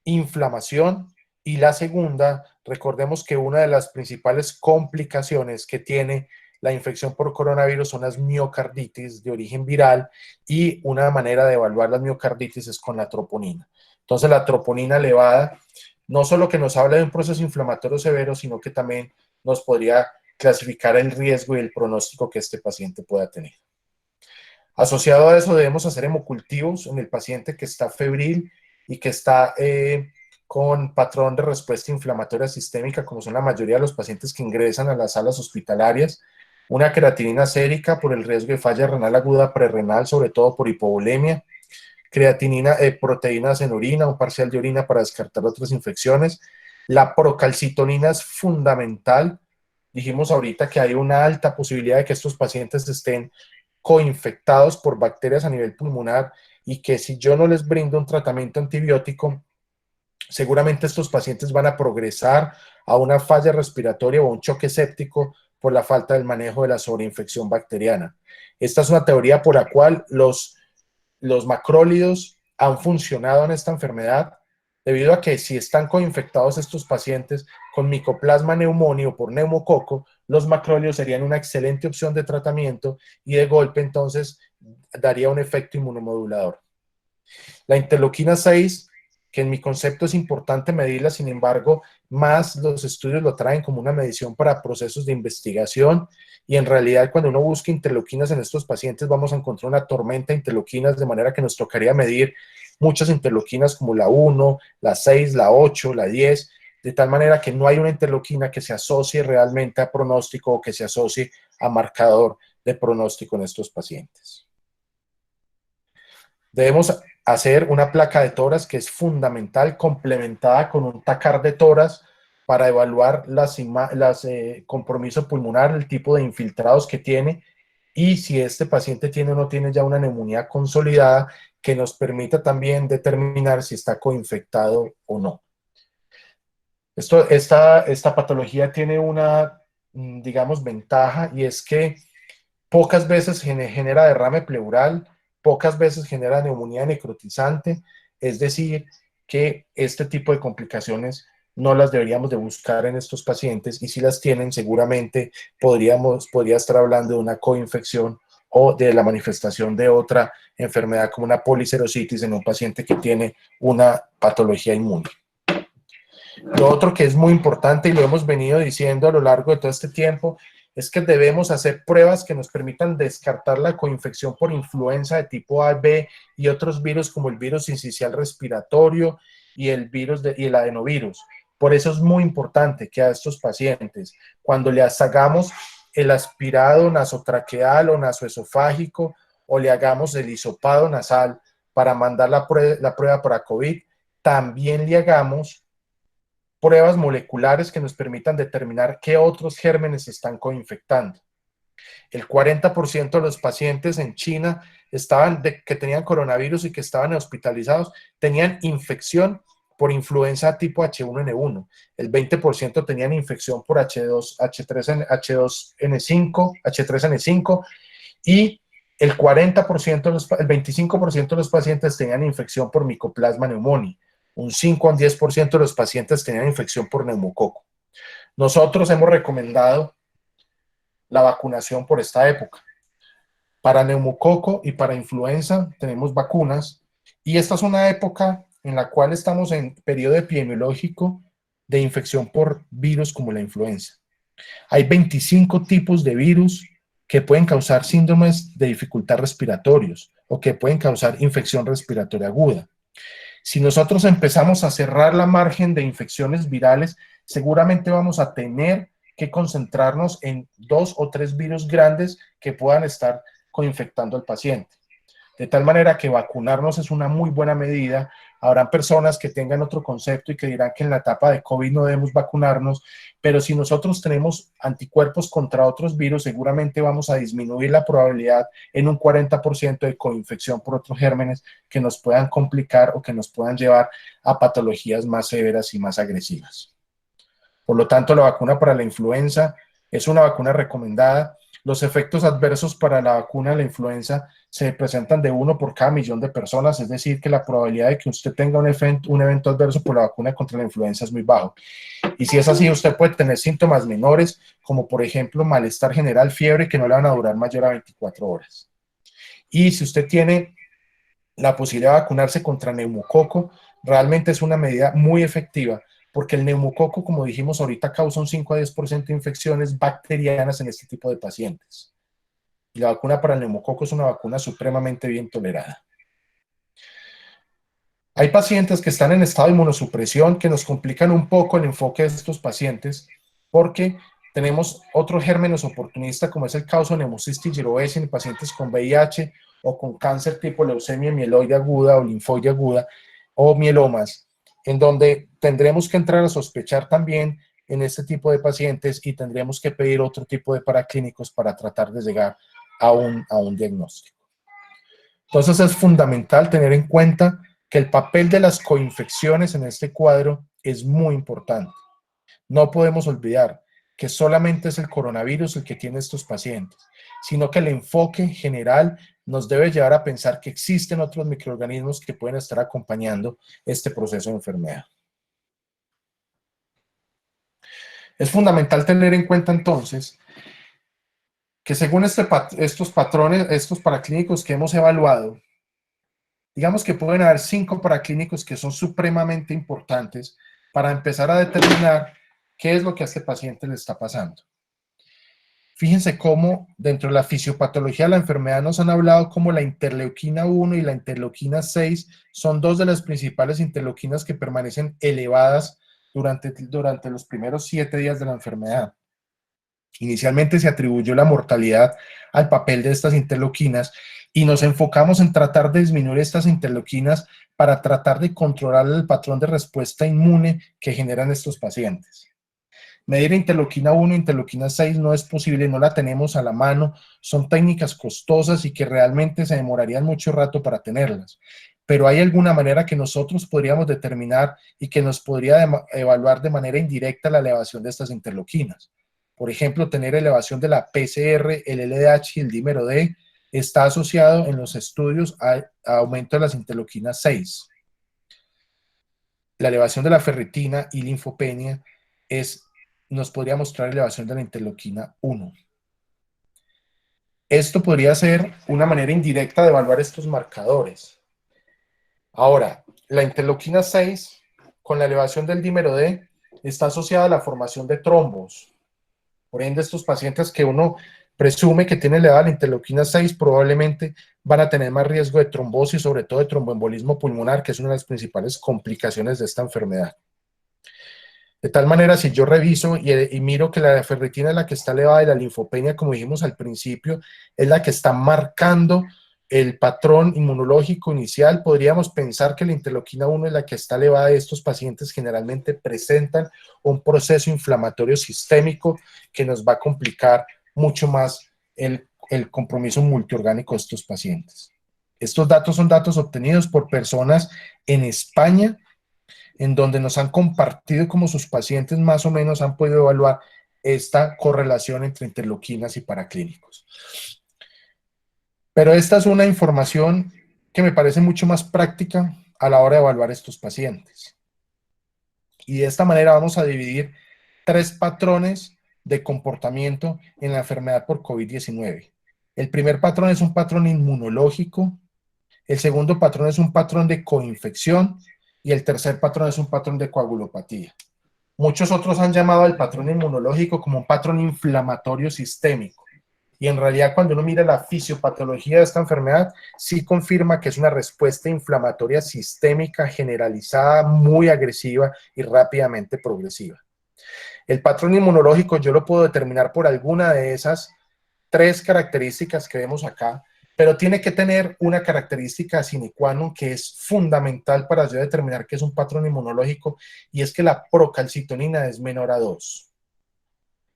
[SPEAKER 1] inflamación, y la segunda, recordemos que una de las principales complicaciones que tiene la infección por coronavirus son las miocarditis de origen viral, y una manera de evaluar las miocarditis es con la troponina. Entonces, la troponina elevada no solo que nos habla de un proceso inflamatorio severo, sino que también nos podría clasificar el riesgo y el pronóstico que este paciente pueda tener. Asociado a eso, debemos hacer hemocultivos en el paciente que está febril y que está con patrón de respuesta inflamatoria sistémica, como son la mayoría de los pacientes que ingresan a las salas hospitalarias. Una creatinina sérica por el riesgo de falla renal aguda prerrenal, sobre todo por hipovolemia. Creatinina, proteínas en orina, un parcial de orina para descartar otras infecciones. La procalcitonina es fundamental. Dijimos ahorita que hay una alta posibilidad de que estos pacientes estén coinfectados por bacterias a nivel pulmonar, y que si yo no les brindo un tratamiento antibiótico, seguramente estos pacientes van a progresar a una falla respiratoria o un choque séptico por la falta del manejo de la sobreinfección bacteriana. Esta es una teoría por la cual los macrólidos han funcionado en esta enfermedad, debido a que si están coinfectados estos pacientes con Mycoplasma pneumoniae o por neumococo, los macrólidos serían una excelente opción de tratamiento, y de golpe entonces daría un efecto inmunomodulador. La interleuquina 6, que en mi concepto es importante medirla, sin embargo, más los estudios lo traen como una medición para procesos de investigación, y en realidad cuando uno busca interleuquinas en estos pacientes vamos a encontrar una tormenta de interleuquinas, de manera que nos tocaría medir muchas interleuquinas como la 1, la 6, la 8, la 10, de tal manera que no hay una interleuquina que se asocie realmente a pronóstico o que se asocie a marcador de pronóstico en estos pacientes. Debemos hacer una placa de tórax, que es fundamental, complementada con un TACAR de tórax para evaluar compromiso pulmonar, el tipo de infiltrados que tiene, y si este paciente tiene o no tiene ya una neumonía consolidada, que nos permita también determinar si está coinfectado o no. Esta patología tiene una, digamos, ventaja, y es que pocas veces genera derrame pleural, pocas veces genera neumonía necrotizante, es decir, que este tipo de complicaciones no las deberíamos de buscar en estos pacientes, y si las tienen, seguramente podría estar hablando de una coinfección o de la manifestación de otra enfermedad como una policerositis en un paciente que tiene una patología inmune. Lo otro que es muy importante y lo hemos venido diciendo a lo largo de todo este tiempo es que debemos hacer pruebas que nos permitan descartar la coinfección por influenza de tipo A, B y otros virus como el virus sincicial respiratorio y el adenovirus. Por eso es muy importante que a estos pacientes, cuando les hagamos el aspirado nasotraqueal o nasoesofágico o le hagamos el hisopado nasal para mandar la prueba para COVID, también le hagamos pruebas moleculares que nos permitan determinar qué otros gérmenes se están coinfectando. El 40% de los pacientes en China que tenían coronavirus y que estaban hospitalizados tenían infección por influenza tipo H1N1. El 20% tenían infección por H3N5 y el 25% de los pacientes tenían infección por Mycoplasma pneumoniae. Un 5 a un 10% de los pacientes tenían infección por neumococo. Nosotros hemos recomendado la vacunación por esta época. Para neumococo y para influenza tenemos vacunas y esta es una época en la cual estamos en periodo epidemiológico de infección por virus como la influenza. Hay 25 tipos de virus que pueden causar síndromes de dificultad respiratorios o que pueden causar infección respiratoria aguda. Si nosotros empezamos a cerrar la margen de infecciones virales, seguramente vamos a tener que concentrarnos en 2 o 3 virus grandes que puedan estar coinfectando al paciente. De tal manera que vacunarnos es una muy buena medida. Habrán personas que tengan otro concepto y que dirán que en la etapa de COVID no debemos vacunarnos, pero si nosotros tenemos anticuerpos contra otros virus, seguramente vamos a disminuir la probabilidad en un 40% de coinfección por otros gérmenes que nos puedan complicar o que nos puedan llevar a patologías más severas y más agresivas. Por lo tanto, la vacuna para la influenza es una vacuna recomendada. Los efectos adversos para la vacuna de la influenza se presentan de 1 por cada millón de personas, es decir, que la probabilidad de que usted tenga un evento adverso por la vacuna contra la influenza es muy bajo. Y si es así, usted puede tener síntomas menores, como por ejemplo malestar general, fiebre, que no le van a durar mayor a 24 horas. Y si usted tiene la posibilidad de vacunarse contra neumococo, realmente es una medida muy efectiva, porque el neumococo, como dijimos ahorita, causa un 5 a 10% de infecciones bacterianas en este tipo de pacientes. Y la vacuna para el neumococo es una vacuna supremamente bien tolerada. Hay pacientes que están en estado de inmunosupresión que nos complican un poco el enfoque de estos pacientes porque tenemos otros gérmenes oportunistas como es el Causa-Pneumocystis jirovecii en pacientes con VIH o con cáncer tipo leucemia mieloide aguda o linfoide aguda o mielomas, en donde tendremos que entrar a sospechar también en este tipo de pacientes y tendremos que pedir otro tipo de paraclínicos para tratar de llegar a un diagnóstico. Entonces es fundamental tener en cuenta que el papel de las coinfecciones en este cuadro es muy importante. No podemos olvidar que solamente es el coronavirus el que tiene estos pacientes, sino que el enfoque general nos debe llevar a pensar que existen otros microorganismos que pueden estar acompañando este proceso de enfermedad. Es fundamental tener en cuenta entonces que según estos patrones, estos paraclínicos que hemos evaluado, digamos que pueden haber 5 paraclínicos que son supremamente importantes para empezar a determinar qué es lo que a este paciente le está pasando. Fíjense cómo dentro de la fisiopatología de la enfermedad nos han hablado como la interleuquina 1 y la interleuquina 6 son 2 de las principales interleuquinas que permanecen elevadas durante los primeros 7 días de la enfermedad. Inicialmente se atribuyó la mortalidad al papel de estas interleuquinas y nos enfocamos en tratar de disminuir estas interleuquinas para tratar de controlar el patrón de respuesta inmune que generan estos pacientes. Medir interleuquina 1 e interleuquina 6 no es posible, no la tenemos a la mano, son técnicas costosas y que realmente se demorarían mucho rato para tenerlas. Pero hay alguna manera que nosotros podríamos determinar y que nos podría evaluar de manera indirecta la elevación de estas interleuquinas. Por ejemplo, tener elevación de la PCR, el LDH y el dímero D está asociado en los estudios a aumento de las interleuquinas 6. La elevación de la ferritina y linfopenia nos podría mostrar elevación de la interleuquina 1. Esto podría ser una manera indirecta de evaluar estos marcadores. Ahora, la interleuquina 6, con la elevación del dímero D, está asociada a la formación de trombos. Por ende, estos pacientes que uno presume que tienen elevada la interleuquina 6 probablemente van a tener más riesgo de trombosis, sobre todo de tromboembolismo pulmonar, que es una de las principales complicaciones de esta enfermedad. De tal manera, si yo reviso y miro que la ferritina es la que está elevada y la linfopenia, como dijimos al principio, es la que está marcando el patrón inmunológico inicial, podríamos pensar que la interleuquina 1 es la que está elevada y estos pacientes generalmente presentan un proceso inflamatorio sistémico que nos va a complicar mucho más el compromiso multiorgánico de estos pacientes. Estos datos son datos obtenidos por personas en España, en donde nos han compartido cómo sus pacientes más o menos han podido evaluar esta correlación entre interleuquinas y paraclínicos. Pero esta es una información que me parece mucho más práctica a la hora de evaluar estos pacientes. Y de esta manera vamos a dividir 3 patrones de comportamiento en la enfermedad por COVID-19. El primer patrón es un patrón inmunológico, el segundo patrón es un patrón de coinfección y el tercer patrón es un patrón de coagulopatía. Muchos otros han llamado al patrón inmunológico como un patrón inflamatorio sistémico. Y en realidad, cuando uno mira la fisiopatología de esta enfermedad, sí confirma que es una respuesta inflamatoria sistémica generalizada, muy agresiva y rápidamente progresiva. El patrón inmunológico yo lo puedo determinar por alguna de esas 3 características que vemos acá, pero tiene que tener una característica sine qua non que es fundamental para yo determinar que es un patrón inmunológico, y es que la procalcitonina es menor a 2.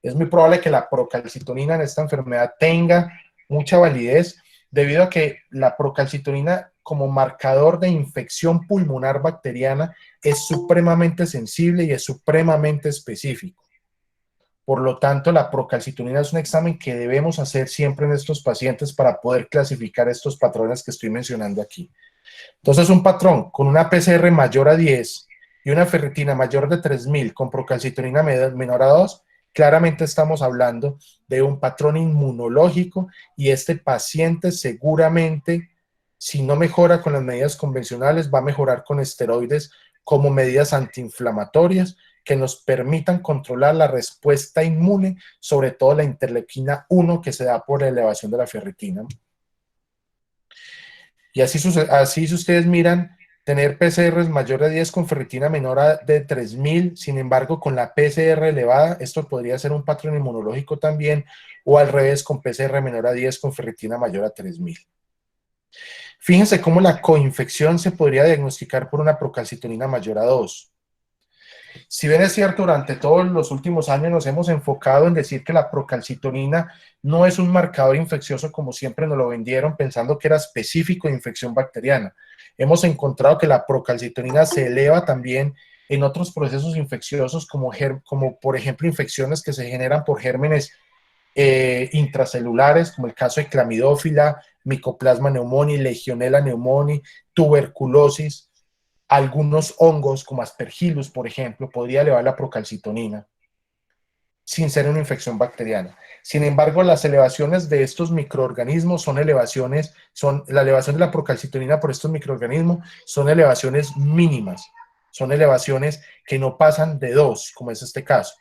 [SPEAKER 1] Es muy probable que la procalcitonina en esta enfermedad tenga mucha validez debido a que la procalcitonina como marcador de infección pulmonar bacteriana es supremamente sensible y es supremamente específico. Por lo tanto, la procalcitonina es un examen que debemos hacer siempre en estos pacientes para poder clasificar estos patrones que estoy mencionando aquí. Entonces, un patrón con una PCR mayor a 10 y una ferritina mayor de 3000 con procalcitonina menor a 2, claramente estamos hablando de un patrón inmunológico, y este paciente seguramente, si no mejora con las medidas convencionales, va a mejorar con esteroides como medidas antiinflamatorias que nos permitan controlar la respuesta inmune, sobre todo la interleuquina 1 que se da por la elevación de la ferritina. Y así si ustedes miran, tener PCRs mayor de 10 con ferritina menor de 3000, sin embargo, con la PCR elevada, esto podría ser un patrón inmunológico también, o al revés, con PCR menor a 10 con ferritina mayor a 3000. Fíjense cómo la coinfección se podría diagnosticar por una procalcitonina mayor a 2. Si bien es cierto, durante todos los últimos años nos hemos enfocado en decir que la procalcitonina no es un marcador infeccioso como siempre nos lo vendieron, pensando que era específico de infección bacteriana. Hemos encontrado que la procalcitonina se eleva también en otros procesos infecciosos como por ejemplo infecciones que se generan por gérmenes intracelulares, como el caso de clamidófila, Mycoplasma pneumoniae, Legionella pneumoniae, tuberculosis. Algunos hongos, como Aspergillus, por ejemplo, podría elevar la procalcitonina sin ser una infección bacteriana. Sin embargo, las elevaciones de estos microorganismos la elevación de la procalcitonina por estos microorganismos son elevaciones mínimas, son elevaciones que no pasan de 2, como es este caso.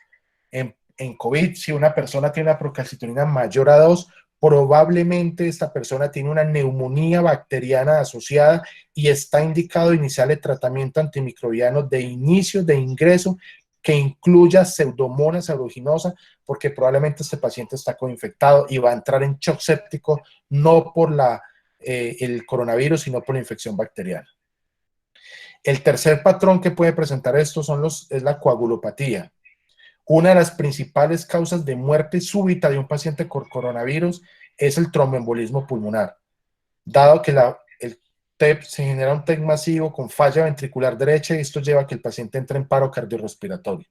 [SPEAKER 1] En COVID, si una persona tiene una procalcitonina mayor a 2, probablemente esta persona tiene una neumonía bacteriana asociada y está indicado iniciar el tratamiento antimicrobiano de inicio, de ingreso, que incluya Pseudomonas aeruginosa, porque probablemente este paciente está coinfectado y va a entrar en shock séptico, no por el coronavirus, sino por la infección bacteriana. El tercer patrón que puede presentar esto es la coagulopatía. Una de las principales causas de muerte súbita de un paciente con coronavirus es el tromboembolismo pulmonar. Dado que el TEP se genera un TEP masivo con falla ventricular derecha, y esto lleva a que el paciente entre en paro cardiorrespiratorio.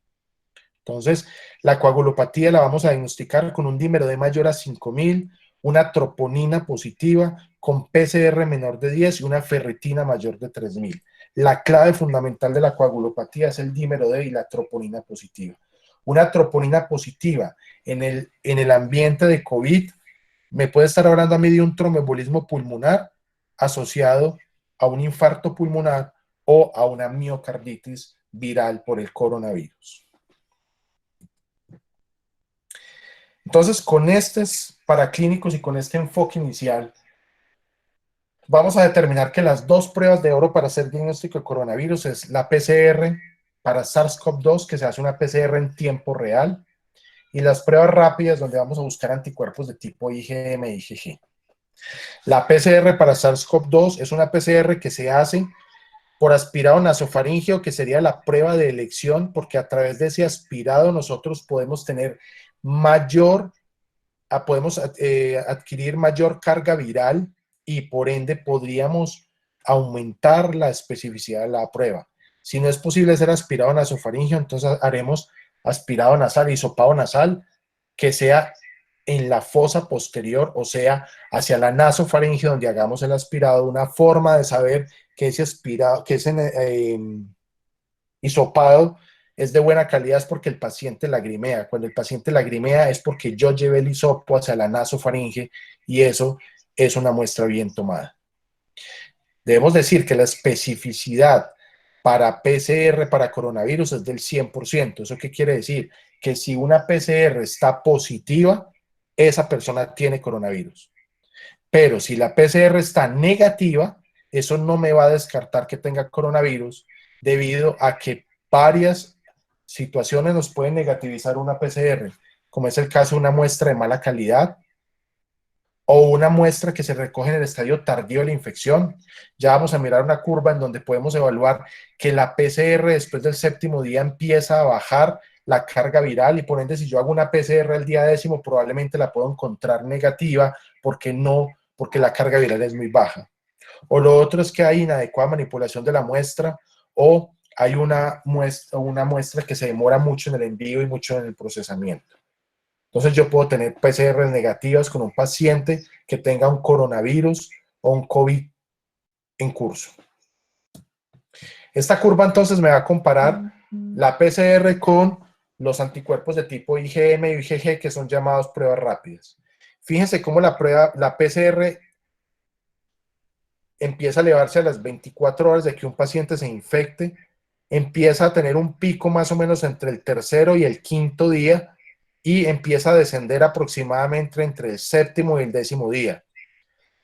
[SPEAKER 1] Entonces, la coagulopatía la vamos a diagnosticar con un dímero D mayor a 5000, una troponina positiva con PCR menor de 10 y una ferritina mayor de 3000. La clave fundamental de la coagulopatía es el dímero D y la troponina positiva. Una troponina positiva en el ambiente de COVID me puede estar hablando a mí de un tromboembolismo pulmonar asociado a un infarto pulmonar o a una miocarditis viral por el coronavirus. Entonces, con estos paraclínicos y con este enfoque inicial, vamos a determinar que las dos pruebas de oro para hacer diagnóstico de coronavirus es la PCR para SARS-CoV-2, que se hace una PCR en tiempo real, y las pruebas rápidas, donde vamos a buscar anticuerpos de tipo IgM e IgG. La PCR para SARS-CoV-2 es una PCR que se hace por aspirado nasofaríngeo, que sería la prueba de elección, porque a través de ese aspirado nosotros podemos tener podemos adquirir mayor carga viral y por ende podríamos aumentar la especificidad de la prueba. Si no es posible hacer aspirado nasofaríngeo, entonces haremos aspirado nasal, hisopado nasal, que sea en la fosa posterior, o sea, hacia la nasofaringe donde hagamos el aspirado. Una forma de saber que ese aspirado, que ese hisopado es de buena calidad es porque el paciente lagrimea. Cuando el paciente lagrimea es porque yo llevé el hisopo hacia la nasofaringe y eso es una muestra bien tomada. Debemos decir que la especificidad para PCR para coronavirus es del 100%. ¿Eso qué quiere decir? Que si una PCR está positiva, esa persona tiene coronavirus. Pero si la PCR está negativa, eso no me va a descartar que tenga coronavirus, debido a que varias situaciones nos pueden negativizar una PCR, como es el caso de una muestra de mala calidad o una muestra que se recoge en el estadio tardío de la infección. Ya vamos a mirar una curva en donde podemos evaluar que la PCR después del 7º día empieza a bajar la carga viral y por ende si yo hago una PCR el día 10º probablemente la puedo encontrar negativa porque la carga viral es muy baja. O lo otro es que hay inadecuada manipulación de la muestra o hay una muestra que se demora mucho en el envío y mucho en el procesamiento. Entonces yo puedo tener PCR negativas con un paciente que tenga un coronavirus o un COVID en curso. Esta curva entonces me va a comparar la PCR con los anticuerpos de tipo IgM y IgG, que son llamados pruebas rápidas. Fíjense cómo la PCR empieza a elevarse a las 24 horas de que un paciente se infecte, empieza a tener un pico más o menos entre el 3º y el 5º día y empieza a descender aproximadamente entre el 7º y el 10º día.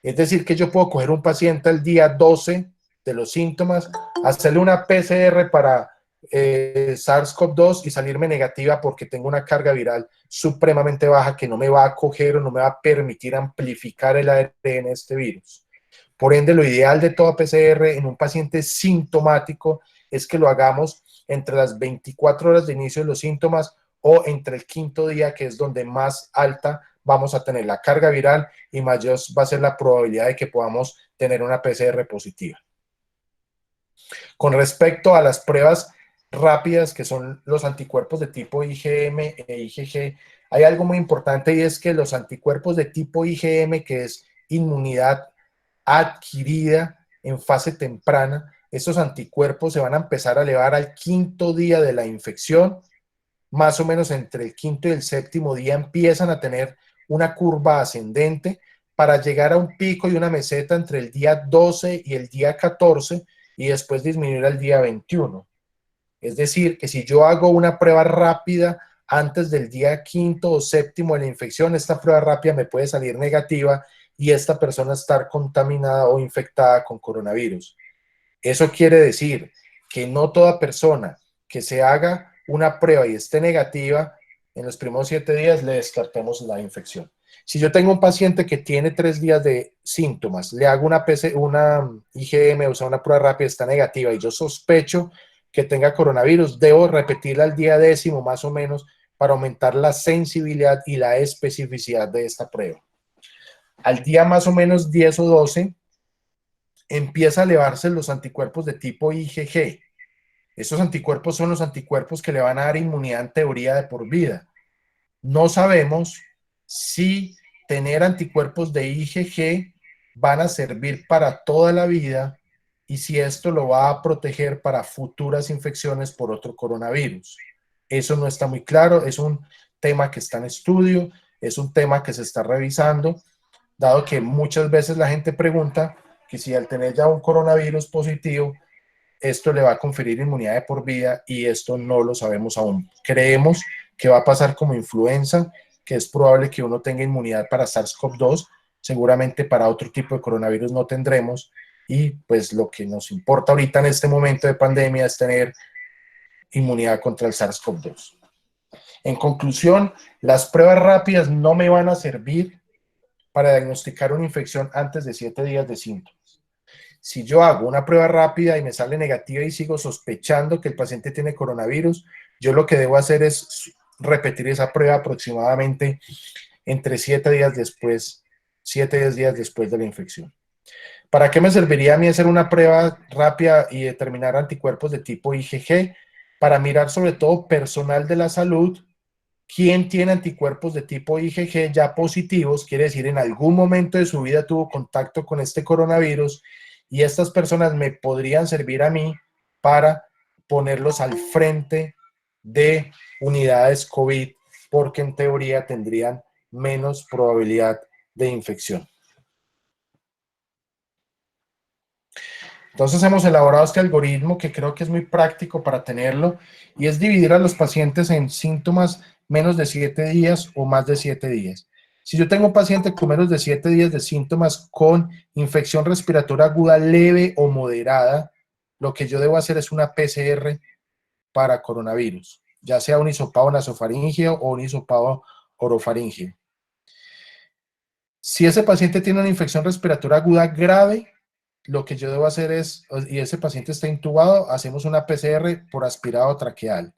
[SPEAKER 1] Es decir, que yo puedo coger un paciente al día 12 de los síntomas, hacerle una PCR para SARS-CoV-2 y salirme negativa porque tengo una carga viral supremamente baja que no me va a coger o no me va a permitir amplificar el ARN de este virus. Por ende, lo ideal de toda PCR en un paciente sintomático es que lo hagamos entre las 24 horas de inicio de los síntomas o entre el 5º día, que es donde más alta vamos a tener la carga viral y mayor va a ser la probabilidad de que podamos tener una PCR positiva. Con respecto a las pruebas rápidas, que son los anticuerpos de tipo IgM e IgG, hay algo muy importante y es que los anticuerpos de tipo IgM, que es inmunidad adquirida en fase temprana, estos anticuerpos se van a empezar a elevar al 5º día de la infección. Más o menos entre el 5º y el 7º día empiezan a tener una curva ascendente para llegar a un pico y una meseta entre el día 12 y el día 14 y después disminuir al día 21. Es decir, que si yo hago una prueba rápida antes del día 5º o 7º de la infección, esta prueba rápida me puede salir negativa y esta persona estar contaminada o infectada con coronavirus. Eso quiere decir que no toda persona que se haga una prueba y esté negativa, en los primeros 7 días le descartemos la infección. Si yo tengo un paciente que tiene 3 días de síntomas, le hago una IgM, o sea, una prueba rápida, está negativa y yo sospecho que tenga coronavirus, debo repetirla al día 10º más o menos para aumentar la sensibilidad y la especificidad de esta prueba. Al día más o menos 10 o 12, empieza a elevarse los anticuerpos de tipo IgG. Estos anticuerpos son los anticuerpos que le van a dar inmunidad en teoría de por vida. No sabemos si tener anticuerpos de IgG van a servir para toda la vida y si esto lo va a proteger para futuras infecciones por otro coronavirus. Eso no está muy claro, es un tema que está en estudio, es un tema que se está revisando, dado que muchas veces la gente pregunta que si al tener ya un coronavirus positivo, esto le va a conferir inmunidad de por vida y esto no lo sabemos aún. Creemos que va a pasar como influenza, que es probable que uno tenga inmunidad para SARS-CoV-2, seguramente para otro tipo de coronavirus no tendremos, y pues lo que nos importa ahorita en este momento de pandemia es tener inmunidad contra el SARS-CoV-2. En conclusión, las pruebas rápidas no me van a servir para diagnosticar una infección antes de 7 días de síntomas. Si yo hago una prueba rápida y me sale negativa y sigo sospechando que el paciente tiene coronavirus, yo lo que debo hacer es repetir esa prueba aproximadamente entre 7 días después, 7 días después de la infección. ¿Para qué me serviría a mí hacer una prueba rápida y determinar anticuerpos de tipo IgG? Para mirar sobre todo personal de la salud, quién tiene anticuerpos de tipo IgG ya positivos, quiere decir en algún momento de su vida tuvo contacto con este coronavirus, y estas personas me podrían servir a mí para ponerlos al frente de unidades COVID, porque en teoría tendrían menos probabilidad de infección. Entonces hemos elaborado este algoritmo que creo que es muy práctico para tenerlo, y es dividir a los pacientes en síntomas menos de 7 días o más de 7 días. Si yo tengo un paciente con menos de 7 días de síntomas con infección respiratoria aguda leve o moderada, lo que yo debo hacer es una PCR para coronavirus, ya sea un hisopado nasofaríngeo o un hisopado orofaríngeo. Si ese paciente tiene una infección respiratoria aguda grave, lo que yo debo hacer es, y ese paciente está intubado, hacemos una PCR por aspirado traqueal.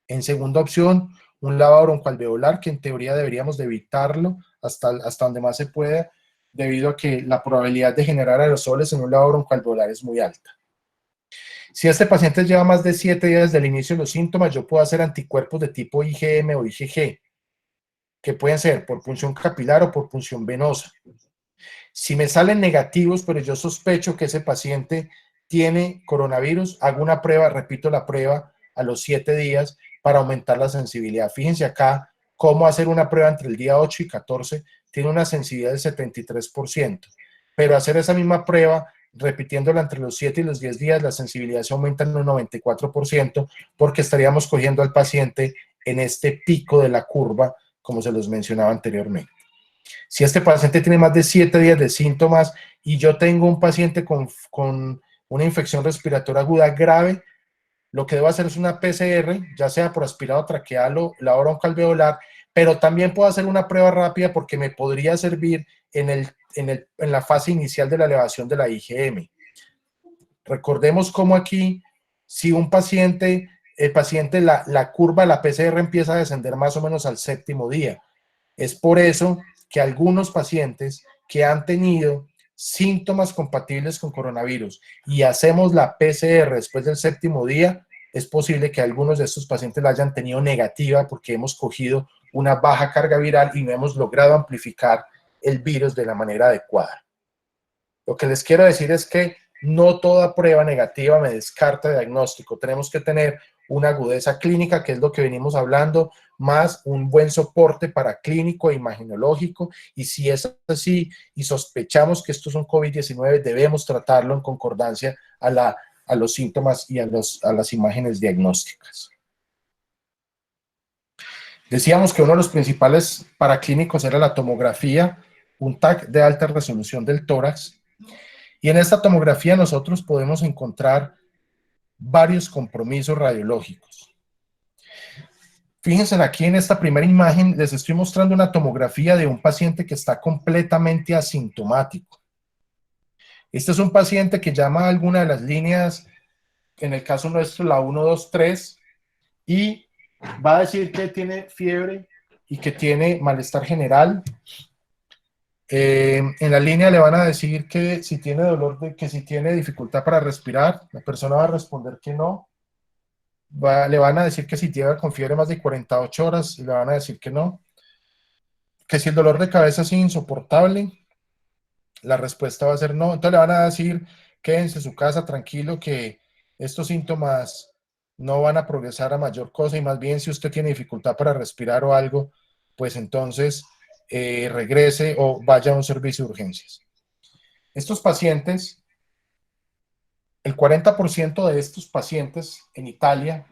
[SPEAKER 1] En segunda opción, un lavado broncoalveolar, que en teoría deberíamos de evitarlo hasta donde más se pueda, debido a que la probabilidad de generar aerosoles en un lavado broncoalveolar es muy alta. Si este paciente lleva más de 7 días desde el inicio de los síntomas, yo puedo hacer anticuerpos de tipo IgM o IgG, que pueden ser por punción capilar o por punción venosa. Si me salen negativos, pero yo sospecho que ese paciente tiene coronavirus, hago una prueba, repito la prueba a los 7 días para aumentar la sensibilidad. Fíjense acá cómo hacer una prueba entre el día 8 y 14 tiene una sensibilidad del 73%, pero hacer esa misma prueba repitiéndola entre los 7 y los 10 días, la sensibilidad se aumenta en un 94%, porque estaríamos cogiendo al paciente en este pico de la curva, como se los mencionaba anteriormente. Si este paciente tiene más de 7 días de síntomas y yo tengo un paciente con una infección respiratoria aguda grave, lo que debo hacer es una PCR, ya sea por aspirado traqueal o lavado broncoalveolar, pero también puedo hacer una prueba rápida porque me podría servir en la fase inicial de la elevación de la IgM. Recordemos cómo aquí, si un paciente, la curva de la PCR empieza a descender más o menos al 7º día. Es por eso que algunos pacientes que han tenido síntomas compatibles con coronavirus y hacemos la PCR después del 7º día, es posible que algunos de estos pacientes la hayan tenido negativa porque hemos cogido una baja carga viral y no hemos logrado amplificar el virus de la manera adecuada. Lo que les quiero decir es que no toda prueba negativa me descarta diagnóstico. Tenemos que tener una agudeza clínica, que es lo que venimos hablando, más un buen soporte paraclínico e imagenológico, y si es así y sospechamos que esto es un COVID-19, debemos tratarlo en concordancia a los síntomas y a las imágenes diagnósticas. Decíamos que uno de los principales paraclínicos era la tomografía, un TAC de alta resolución del tórax, y en esta tomografía nosotros podemos encontrar varios compromisos radiológicos. Fíjense aquí en esta primera imagen, les estoy mostrando una tomografía de un paciente que está completamente asintomático. Este es un paciente que llama a alguna de las líneas, en el caso nuestro la 123, y va a decir que tiene fiebre y que tiene malestar general. En la línea le van a decir que si tiene dolor, que si tiene dificultad para respirar, la persona va a responder que no. Le van a decir que si llega con fiebre más de 48 horas, le van a decir que no. Que si el dolor de cabeza es insoportable, la respuesta va a ser no. Entonces le van a decir, quédense en su casa tranquilo, que estos síntomas no van a progresar a mayor cosa, y más bien si usted tiene dificultad para respirar o algo, pues entonces regrese o vaya a un servicio de urgencias. Estos pacientes, el 40% de estos pacientes en Italia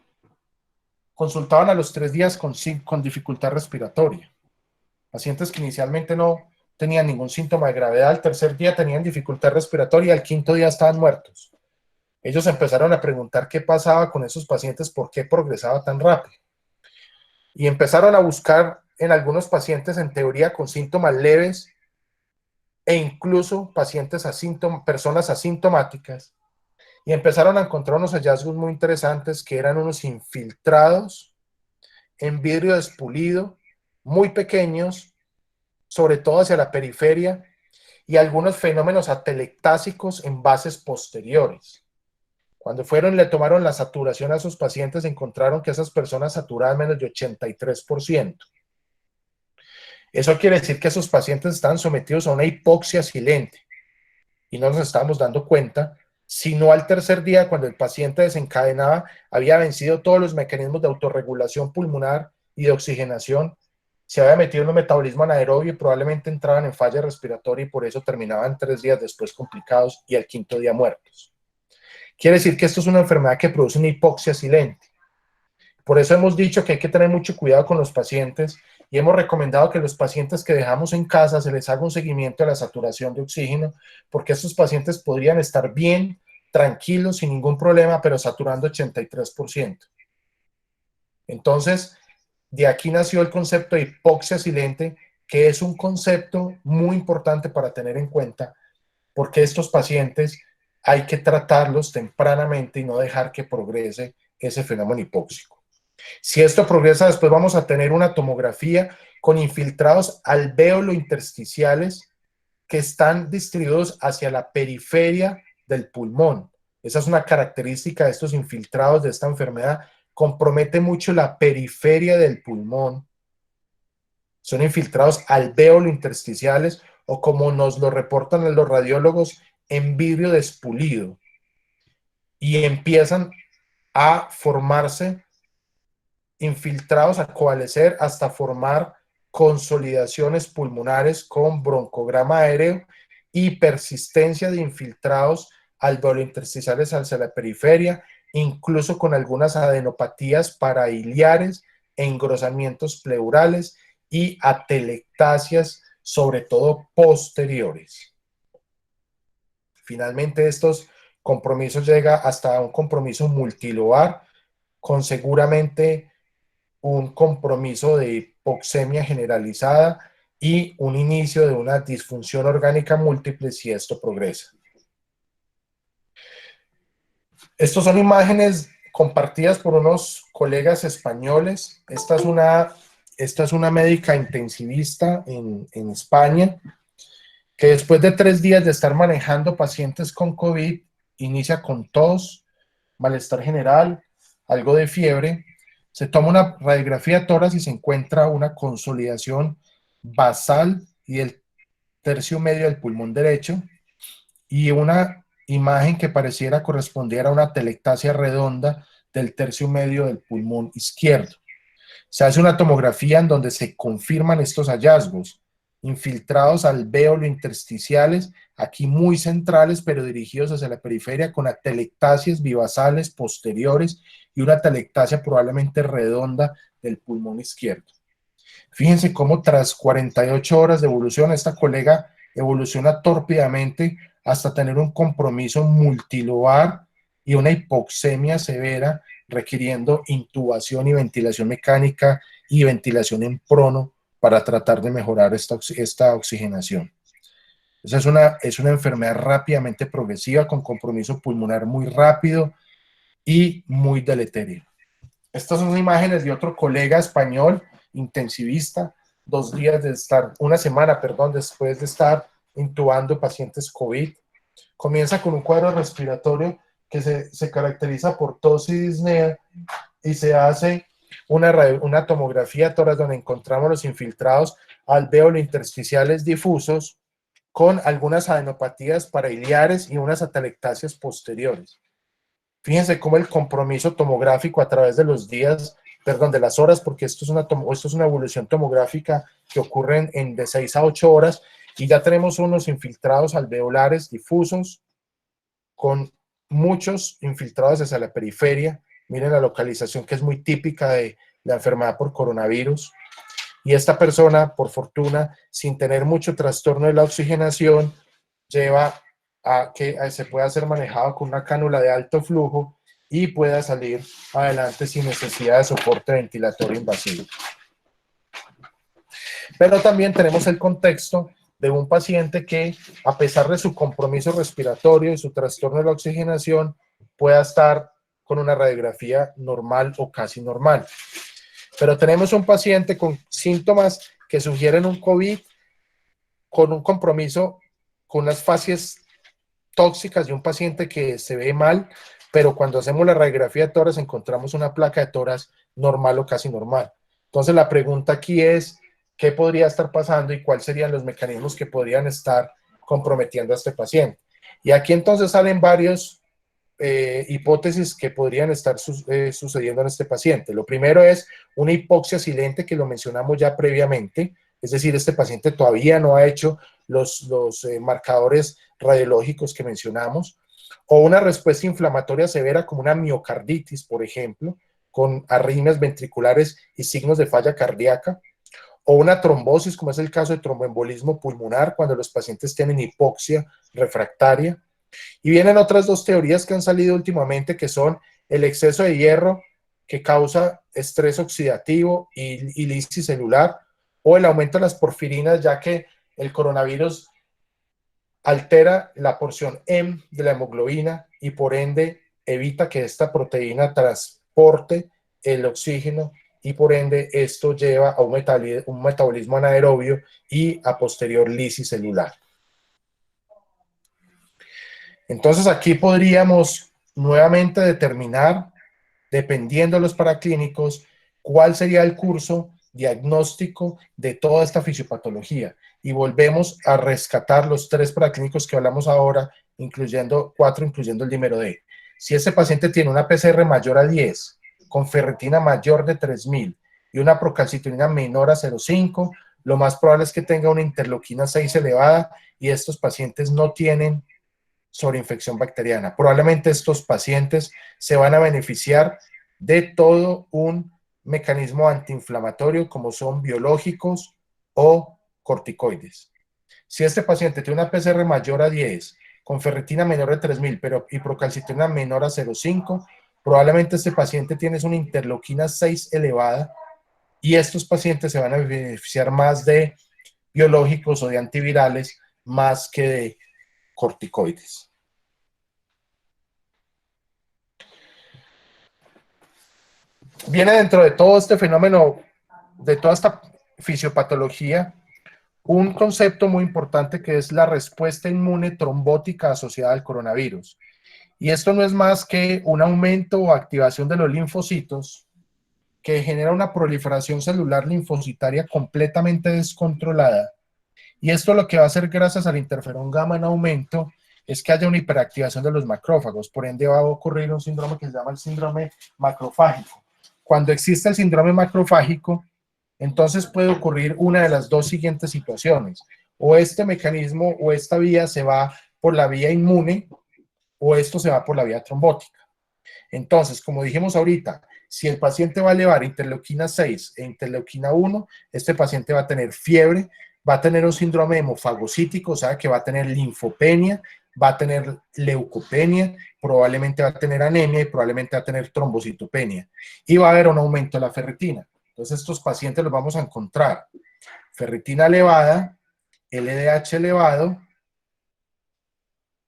[SPEAKER 1] consultaban a los 3 días con dificultad respiratoria. pacientes que inicialmente no tenían ningún síntoma de gravedad, al tercer día tenían dificultad respiratoria y al quinto día estaban muertos. Ellos empezaron a preguntar qué pasaba con esos pacientes, por qué progresaba tan rápido. Y empezaron a buscar en algunos pacientes en teoría con síntomas leves e incluso personas asintomáticas, y empezaron a encontrar unos hallazgos muy interesantes que eran unos infiltrados en vidrio despulido, muy pequeños, sobre todo hacia la periferia, y algunos fenómenos atelectásicos en bases posteriores. Cuando fueron y le tomaron la saturación a esos pacientes, encontraron que esas personas saturaban menos de 83%. Eso quiere decir que esos pacientes están sometidos a una hipoxia silente y no nos estábamos dando cuenta, sino al tercer día, cuando el paciente desencadenaba, había vencido todos los mecanismos de autorregulación pulmonar y de oxigenación, se había metido en un metabolismo anaerobio y probablemente entraban en falla respiratoria y por eso terminaban 3 días después complicados y al quinto día muertos. Quiere decir que esto es una enfermedad que produce una hipoxia silente. Por eso hemos dicho que hay que tener mucho cuidado con los pacientes y hemos recomendado que los pacientes que dejamos en casa se les haga un seguimiento de la saturación de oxígeno, porque estos pacientes podrían estar bien, tranquilos, sin ningún problema, pero saturando 83%. Entonces, de aquí nació el concepto de hipoxia silente, que es un concepto muy importante para tener en cuenta, porque estos pacientes hay que tratarlos tempranamente y no dejar que progrese ese fenómeno hipóxico. Si esto progresa, después vamos a tener una tomografía con infiltrados alvéolo intersticiales que están distribuidos hacia la periferia del pulmón. Esa es una característica de estos infiltrados de esta enfermedad. Compromete mucho la periferia del pulmón. Son infiltrados alvéolo intersticiales o, como nos lo reportan los radiólogos, en vidrio despulido. Y empiezan a formarse infiltrados, a coalescer hasta formar consolidaciones pulmonares con broncograma aéreo y persistencia de infiltrados alveolointersticiales hacia la periferia, incluso con algunas adenopatías parailiares, engrosamientos pleurales y atelectasias, sobre todo posteriores. Finalmente, estos compromisos llegan hasta un compromiso multilobar, con seguramente un compromiso de hipoxemia generalizada y un inicio de una disfunción orgánica múltiple si esto progresa. Estas son imágenes compartidas por unos colegas españoles. Esta es una médica intensivista en España, que después de 3 días de estar manejando pacientes con COVID, inicia con tos, malestar general, algo de fiebre. Se toma una radiografía de tórax y se encuentra una consolidación basal y el tercio medio del pulmón derecho y una imagen que pareciera corresponder a una atelectasia redonda del tercio medio del pulmón izquierdo. Se hace una tomografía en donde se confirman estos hallazgos: infiltrados alvéolo intersticiales, aquí muy centrales, pero dirigidos hacia la periferia, con atelectasias bivasales posteriores y una atelectasia probablemente redonda del pulmón izquierdo. Fíjense cómo tras 48 horas de evolución, esta colega evoluciona tórpidamente hasta tener un compromiso multilobar y una hipoxemia severa, requiriendo intubación y ventilación mecánica y ventilación en prono para tratar de mejorar esta oxigenación. Esa es una enfermedad rápidamente progresiva, con compromiso pulmonar muy rápido y muy deleterio. Estas son imágenes de otro colega español, intensivista, 2 días de estar, una semana, perdón, después de estar intubando pacientes COVID. Comienza con un cuadro respiratorio que se caracteriza por tos y disnea, y se hace una tomografía tórax donde encontramos los infiltrados alvéolo intersticiales difusos con algunas adenopatías parailiares y unas atelectasias posteriores. Fíjense cómo el compromiso tomográfico a través de los días, perdón, de las horas, porque esto es una evolución tomográfica que ocurre de 6 a 8 horas, y ya tenemos unos infiltrados alveolares difusos con muchos infiltrados hacia la periferia. Miren la localización, que es muy típica de la enfermedad por coronavirus. y esta persona, por fortuna, sin tener mucho trastorno de la oxigenación, lleva a que se pueda ser manejado con una cánula de alto flujo y pueda salir adelante sin necesidad de soporte ventilatorio invasivo. Pero también tenemos el contexto de un paciente que, a pesar de su compromiso respiratorio y su trastorno de la oxigenación, pueda estar con una radiografía normal o casi normal. Pero tenemos un paciente con síntomas que sugieren un COVID con un compromiso con unas fases tóxicas de un paciente que se ve mal, pero cuando hacemos la radiografía de tórax encontramos una placa de tórax normal o casi normal. Entonces la pregunta aquí es, ¿qué podría estar pasando y cuáles serían los mecanismos que podrían estar comprometiendo a este paciente? Y aquí entonces salen varios hipótesis que podrían estar sucediendo en este paciente. Lo primero es una hipoxia silente, que lo mencionamos ya previamente, es decir, este paciente todavía no ha hecho los marcadores radiológicos que mencionamos, o una respuesta inflamatoria severa como una miocarditis, por ejemplo, con arritmias ventriculares y signos de falla cardíaca, o una trombosis, como es el caso de tromboembolismo pulmonar, cuando los pacientes tienen hipoxia refractaria. Y vienen otras dos teorías que han salido últimamente, que son el exceso de hierro que causa estrés oxidativo y lisis celular, o el aumento de las porfirinas, ya que el coronavirus altera la porción M de la hemoglobina y por ende evita que esta proteína transporte el oxígeno y por ende esto lleva a un metabolismo anaerobio y a posterior lisis celular. Entonces aquí podríamos nuevamente determinar, dependiendo de los paraclínicos, cuál sería el curso diagnóstico de toda esta fisiopatología. Y volvemos a rescatar los 3 paraclínicos que hablamos ahora, incluyendo 4, incluyendo el dímero D. Si ese paciente tiene una PCR mayor a 10, con ferritina mayor de 3000 y una procalcitonina menor a 0,5, lo más probable es que tenga una interleuquina 6 elevada y estos pacientes no tienen sobreinfección bacteriana. Probablemente estos pacientes se van a beneficiar de todo un mecanismo antiinflamatorio como son biológicos o corticoides. Si este paciente tiene una PCR mayor a 10, con ferritina menor de 3000 y procalcitonina menor a 0,5, probablemente este paciente tiene una interleuquina 6 elevada y estos pacientes se van a beneficiar más de biológicos o de antivirales más que de corticoides. Viene dentro de todo este fenómeno, de toda esta fisiopatología, un concepto muy importante que es la respuesta inmune trombótica asociada al coronavirus. Y esto no es más que un aumento o activación de los linfocitos que genera una proliferación celular linfocitaria completamente descontrolada. Y esto lo que va a hacer gracias al interferón gamma en aumento es que haya una hiperactivación de los macrófagos. Por ende va a ocurrir un síndrome que se llama el síndrome macrofágico. Cuando existe el síndrome macrofágico, entonces puede ocurrir una de las dos siguientes situaciones. O este mecanismo o esta vía se va por la vía inmune o esto se va por la vía trombótica. Entonces, como dijimos ahorita, si el paciente va a elevar interleuquina 6 e interleuquina 1, este paciente va a tener fiebre, va a tener un síndrome hemofagocítico, o sea que va a tener linfopenia, va a tener leucopenia, probablemente va a tener anemia y probablemente va a tener trombocitopenia. Y va a haber un aumento de la ferritina. Entonces estos pacientes los vamos a encontrar ferritina elevada, LDH elevado,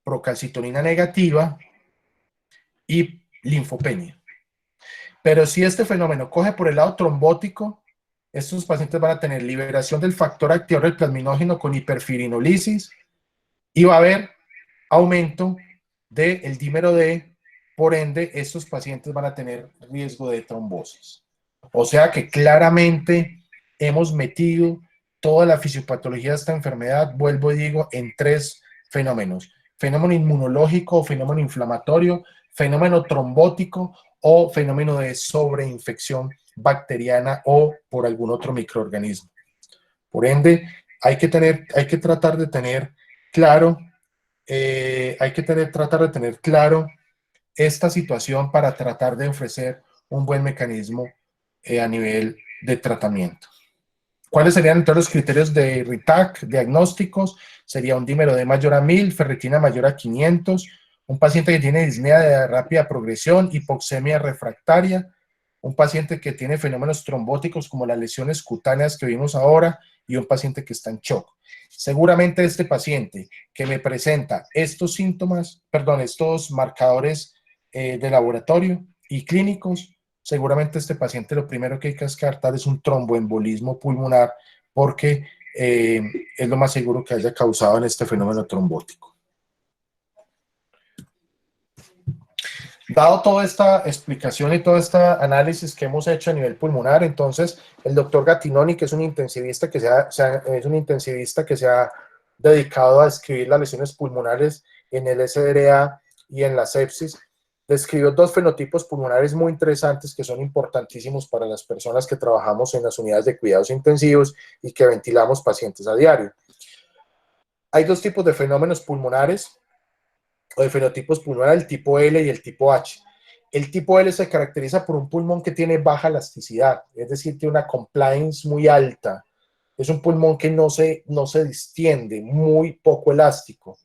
[SPEAKER 1] procalcitonina negativa y linfopenia. Pero si este fenómeno coge por el lado trombótico, estos pacientes van a tener liberación del factor activador del plasminógeno con hiperfirinolisis y va a haber aumento del dímero D, por ende estos pacientes van a tener riesgo de trombosis. O sea que claramente hemos metido toda la fisiopatología de esta enfermedad, vuelvo y digo, en 3 fenómenos: fenómeno inmunológico, fenómeno inflamatorio, fenómeno trombótico o fenómeno de sobreinfección bacteriana o por algún otro microorganismo. Por ende, hay que tratar de tener claro, esta situación para tratar de ofrecer un buen mecanismo a nivel de tratamiento. ¿Cuáles serían entonces los criterios de RITAC, diagnósticos? Sería un dímero D mayor a 1000, ferritina mayor a 500, un paciente que tiene disnea de rápida progresión, hipoxemia refractaria, un paciente que tiene fenómenos trombóticos como las lesiones cutáneas que vimos ahora y un paciente que está en shock. Seguramente este paciente que me presenta estos síntomas, perdón, estos marcadores de laboratorio y clínicos, seguramente este paciente lo primero que hay que descartar es un tromboembolismo pulmonar porque es lo más seguro que haya causado en este fenómeno trombótico. Dado toda esta explicación y todo este análisis que hemos hecho a nivel pulmonar, entonces el doctor Gattinoni, que es un intensivista que se ha dedicado a describir las lesiones pulmonares en el SDRA y en la sepsis, describió dos fenotipos pulmonares muy interesantes que son importantísimos para las personas que trabajamos en las unidades de cuidados intensivos y que ventilamos pacientes a diario. Hay dos tipos de fenómenos pulmonares o de fenotipos pulmonares, el tipo L y el tipo H. El tipo L se caracteriza por un pulmón que tiene baja elasticidad, es decir, tiene una compliance muy alta. Es un pulmón que no se distiende, muy poco elástico.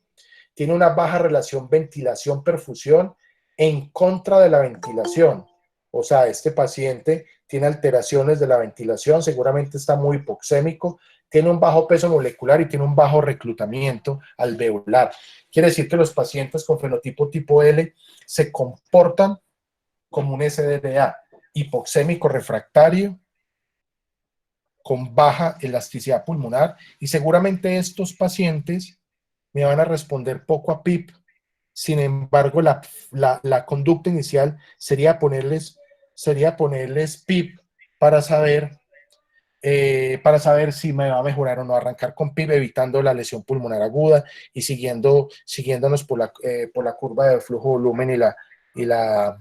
[SPEAKER 1] Tiene una baja relación ventilación-perfusión en contra de la ventilación. O sea, este paciente tiene alteraciones de la ventilación, seguramente está muy hipoxémico, tiene un bajo peso molecular y tiene un bajo reclutamiento alveolar. Quiere decir que los pacientes con fenotipo tipo L se comportan como un SDRA, hipoxémico refractario, con baja elasticidad pulmonar, y seguramente estos pacientes me van a responder poco a PIP. Sin embargo, la conducta inicial sería ponerles PIP para saber si me va a mejorar o no. Arrancar con PIP evitando la lesión pulmonar aguda y siguiéndonos por la curva de flujo volumen y el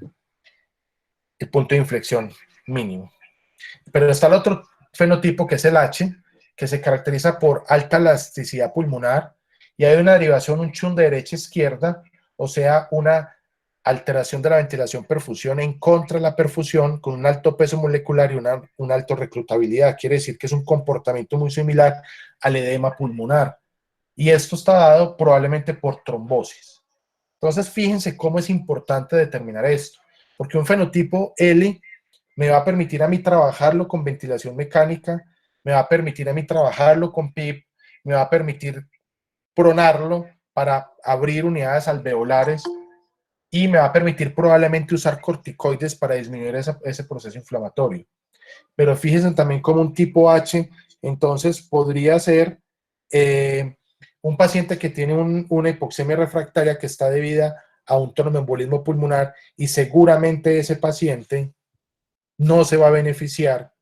[SPEAKER 1] punto de inflexión mínimo. Pero está el otro fenotipo que es el H, que se caracteriza por alta elasticidad pulmonar, y hay una derivación, un chun de derecha a izquierda, o sea, una alteración de la ventilación-perfusión en contra de la perfusión con un alto peso molecular y una alta reclutabilidad. Quiere decir que es un comportamiento muy similar al edema pulmonar. Y esto está dado probablemente por trombosis. Entonces, fíjense cómo es importante determinar esto, porque un fenotipo L me va a permitir a mí trabajarlo con ventilación mecánica, me va a permitir a mí trabajarlo con PIP, me va a permitir pronarlo para abrir unidades alveolares y me va a permitir probablemente usar corticoides para disminuir ese proceso inflamatorio. Pero fíjense también como un tipo H, entonces podría ser un paciente que tiene una hipoxemia refractaria que está debida a un tromboembolismo pulmonar, y seguramente ese paciente no se va a beneficiar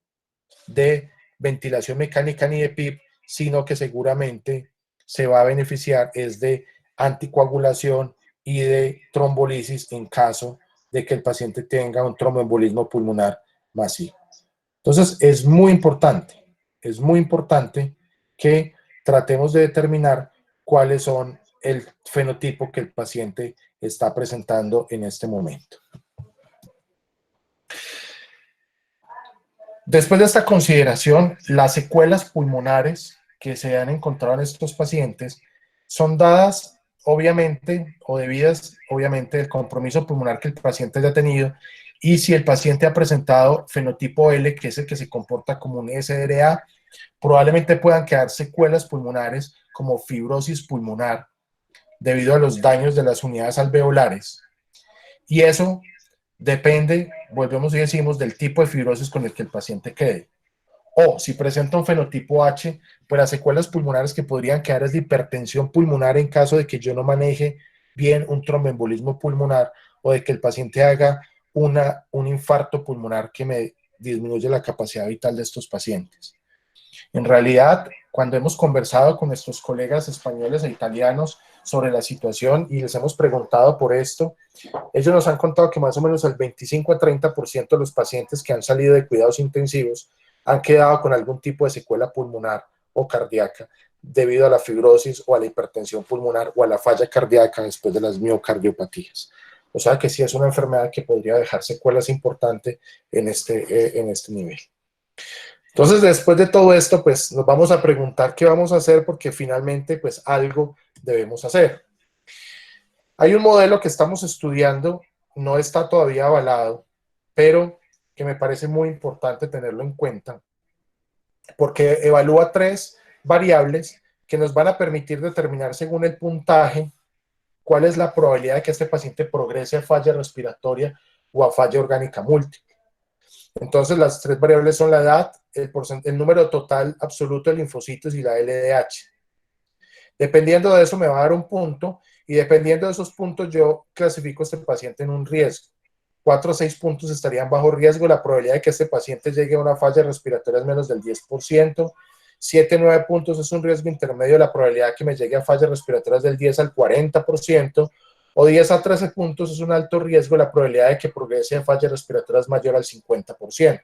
[SPEAKER 1] de ventilación mecánica ni de PIP, sino que seguramente se va a beneficiar es de anticoagulación y de trombolisis en caso de que el paciente tenga un tromboembolismo pulmonar masivo. Entonces, es muy importante que tratemos de determinar cuáles son el fenotipo que el paciente está presentando en este momento. Después de esta consideración, las secuelas pulmonares que se han encontrado en estos pacientes son dadas, obviamente, o debidas, obviamente, del compromiso pulmonar que el paciente haya tenido, y si el paciente ha presentado fenotipo L, que es el que se comporta como un SDRA, probablemente puedan quedar secuelas pulmonares como fibrosis pulmonar debido a los daños de las unidades alveolares. Y eso depende, volvemos y decimos, del tipo de fibrosis con el que el paciente quede. O si presenta un fenotipo H, pues las secuelas pulmonares que podrían quedar es de hipertensión pulmonar en caso de que yo no maneje bien un tromboembolismo pulmonar, o de que el paciente haga un infarto pulmonar que me disminuye la capacidad vital de estos pacientes. En realidad, cuando hemos conversado con nuestros colegas españoles e italianos sobre la situación y les hemos preguntado por esto, ellos nos han contado que más o menos el 25 a 30% de los pacientes que han salido de cuidados intensivos han quedado con algún tipo de secuela pulmonar o cardíaca debido a la fibrosis o a la hipertensión pulmonar o a la falla cardíaca después de las miocardiopatías. O sea que sí es una enfermedad que podría dejar secuelas importantes en este nivel. Entonces, después de todo esto, pues nos vamos a preguntar qué vamos a hacer porque finalmente, pues algo debemos hacer. Hay un modelo que estamos estudiando, no está todavía avalado, pero que me parece muy importante tenerlo en cuenta porque evalúa 3 variables que nos van a permitir determinar según el puntaje cuál es la probabilidad de que este paciente progrese a falla respiratoria o a falla orgánica múltiple. Entonces, las 3 variables son la edad, el número total absoluto de linfocitos y la LDH. Dependiendo de eso me va a dar un punto y dependiendo de esos puntos yo clasifico a este paciente en un riesgo. 4 o 6 puntos estarían bajo riesgo, la probabilidad de que este paciente llegue a una falla respiratoria es menos del 10%, 7 9 puntos es un riesgo intermedio, la probabilidad de que me llegue a falla respiratoria es del 10 al 40%, o 10 a 13 puntos es un alto riesgo, la probabilidad de que progrese a falla respiratoria es mayor al 50%.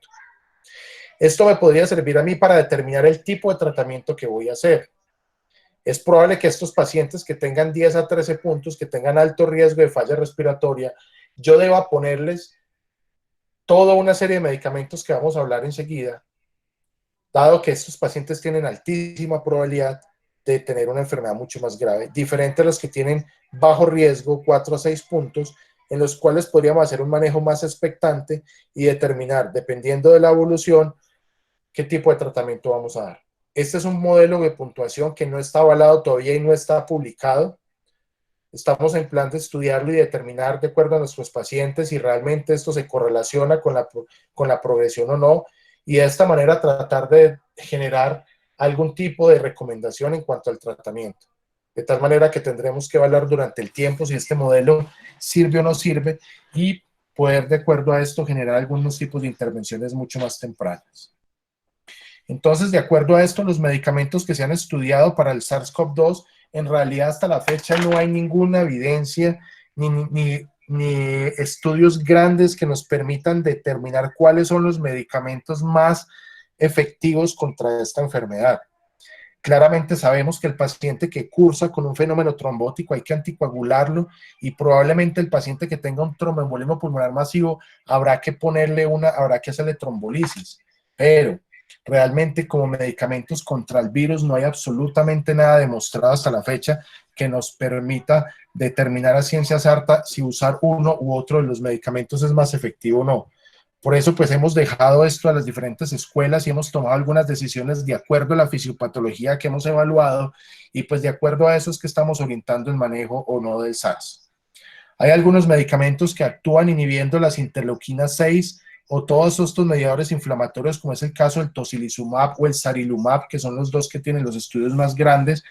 [SPEAKER 1] Esto me podría servir a mí para determinar el tipo de tratamiento que voy a hacer. Es probable que estos pacientes que tengan 10 a 13 puntos, que tengan alto riesgo de falla respiratoria, yo deba ponerles toda una serie de medicamentos que vamos a hablar enseguida, dado que estos pacientes tienen altísima probabilidad de tener una enfermedad mucho más grave, diferente a los que tienen bajo riesgo, 4 a 6 puntos, en los cuales podríamos hacer un manejo más expectante y determinar, dependiendo de la evolución, qué tipo de tratamiento vamos a dar. Este es un modelo de puntuación que no está avalado todavía y no está publicado. Estamos en plan de estudiarlo y determinar de acuerdo a nuestros pacientes si realmente esto se correlaciona con la progresión o no, y de esta manera tratar de generar algún tipo de recomendación en cuanto al tratamiento. De tal manera que tendremos que evaluar durante el tiempo si este modelo sirve o no sirve y poder de acuerdo a esto generar algunos tipos de intervenciones mucho más tempranas. Entonces, de acuerdo a esto, los medicamentos que se han estudiado para el SARS-CoV-2, en realidad hasta la fecha no hay ninguna evidencia ni estudios grandes que nos permitan determinar cuáles son los medicamentos más efectivos contra esta enfermedad. Claramente sabemos que el paciente que cursa con un fenómeno trombótico hay que anticoagularlo y probablemente el paciente que tenga un tromboembolismo pulmonar masivo habrá que hacerle trombolisis. Pero realmente como medicamentos contra el virus no hay absolutamente nada demostrado hasta la fecha que nos permita determinar a ciencia cierta si usar uno u otro de los medicamentos es más efectivo o no. Por eso, pues hemos dejado esto a las diferentes escuelas y hemos tomado algunas decisiones de acuerdo a la fisiopatología que hemos evaluado y pues de acuerdo a eso es que estamos orientando el manejo o no del SARS. Hay algunos medicamentos que actúan inhibiendo las interleuquinas 6 o todos estos mediadores inflamatorios, como es el caso del tocilizumab o el sarilumab, que son los dos que tienen los estudios más grandes.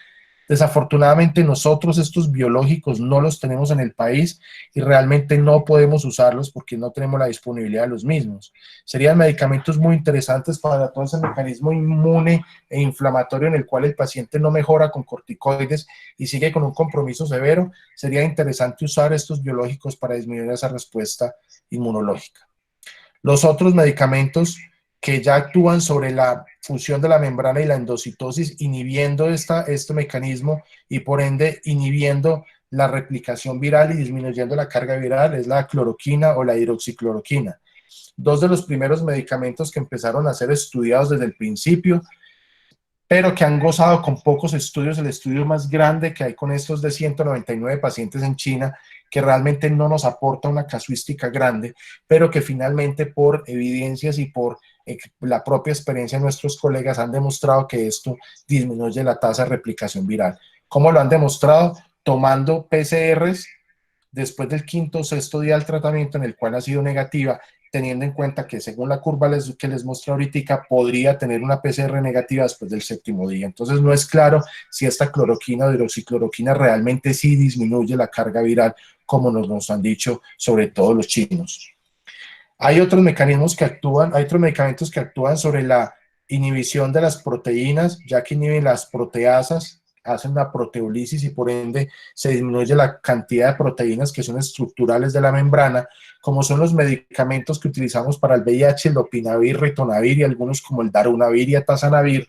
[SPEAKER 1] Desafortunadamente nosotros estos biológicos no los tenemos en el país y realmente no podemos usarlos porque no tenemos la disponibilidad de los mismos. Serían medicamentos muy interesantes para todo ese mecanismo inmune e inflamatorio en el cual el paciente no mejora con corticoides y sigue con un compromiso severo. Sería interesante usar estos biológicos para disminuir esa respuesta inmunológica. Los otros medicamentos que ya actúan sobre la función de la membrana y la endocitosis, inhibiendo este mecanismo y por ende inhibiendo la replicación viral y disminuyendo la carga viral, es la cloroquina o la hidroxicloroquina. Dos de los primeros medicamentos que empezaron a ser estudiados desde el principio, pero que han gozado con pocos estudios. El estudio más grande que hay con estos de 199 pacientes en China, que realmente no nos aporta una casuística grande, pero que finalmente por evidencias y por la propia experiencia de nuestros colegas han demostrado que esto disminuye la tasa de replicación viral. ¿Cómo lo han demostrado? Tomando PCRs después del quinto o sexto día del tratamiento en el cual ha sido negativa, teniendo en cuenta que según la curva que les mostré ahorita, podría tener una PCR negativa después del séptimo día. Entonces no es claro si esta cloroquina o hidroxicloroquina realmente sí disminuye la carga viral, como nos han dicho sobre todo los chinos. Hay otros mecanismos que actúan, hay otros medicamentos que actúan sobre la inhibición de las proteínas, ya que inhiben las proteasas, hacen una proteólisis y por ende se disminuye la cantidad de proteínas que son estructurales de la membrana, como son los medicamentos que utilizamos para el VIH, el lopinavir, ritonavir y algunos como el darunavir y atazanavir.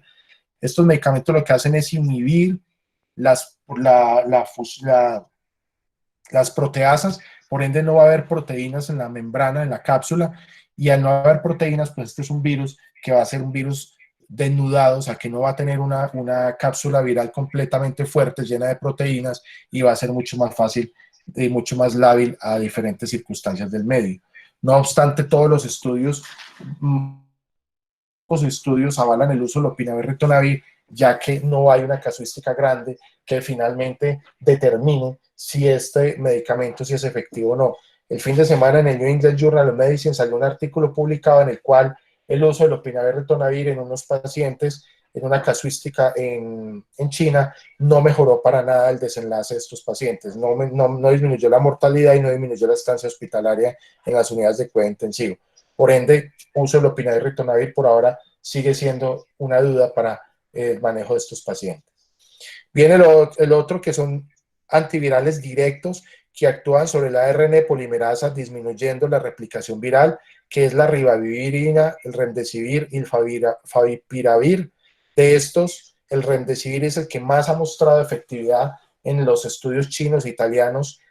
[SPEAKER 1] Estos medicamentos lo que hacen es inhibir las proteasas, por ende no va a haber proteínas en la membrana, en la cápsula, y al no haber proteínas, pues este es un virus que va a ser un virus desnudado, o sea, que no va a tener una cápsula viral completamente fuerte, llena de proteínas, y va a ser mucho más fácil y mucho más lábil a diferentes circunstancias del medio. No obstante, todos los estudios avalan el uso del lopinavir ritonavir, ya que no hay una casuística grande que finalmente determine si este medicamento si es efectivo o no. El fin de semana en el New England Journal of Medicine salió un artículo publicado en el cual el uso del lopinavir ritonavir en unos pacientes en una casuística en China no mejoró para nada el desenlace de estos pacientes, no disminuyó la mortalidad y no disminuyó la estancia hospitalaria en las unidades de cuidado intensivo. Por ende, uso del lopinavir ritonavir por ahora sigue siendo una duda para el manejo de estos pacientes. Viene el otro, que son antivirales directos que actúan sobre la ARN polimerasa disminuyendo la replicación viral, que es la ribavivirina, el remdesivir y el favipiravir. De estos, el remdesivir es el que más ha mostrado efectividad en los estudios chinos, italianos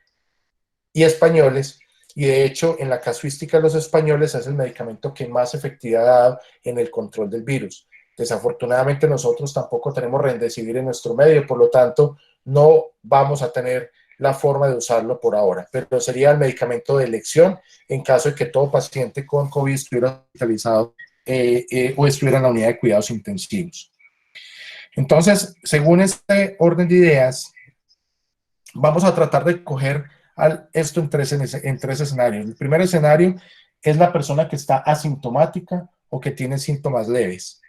[SPEAKER 1] y españoles, y de hecho en la casuística de los españoles es el medicamento que más efectividad ha dado en el control del virus. Desafortunadamente nosotros tampoco tenemos remdesivir en nuestro medio, por lo tanto no vamos a tener la forma de usarlo por ahora, pero sería el medicamento de elección en caso de que todo paciente con COVID estuviera hospitalizado o estuviera en la unidad de cuidados intensivos. Entonces, según este orden de ideas, vamos a tratar de coger esto en tres escenarios. El primer escenario es la persona que está asintomática o que tiene síntomas leves.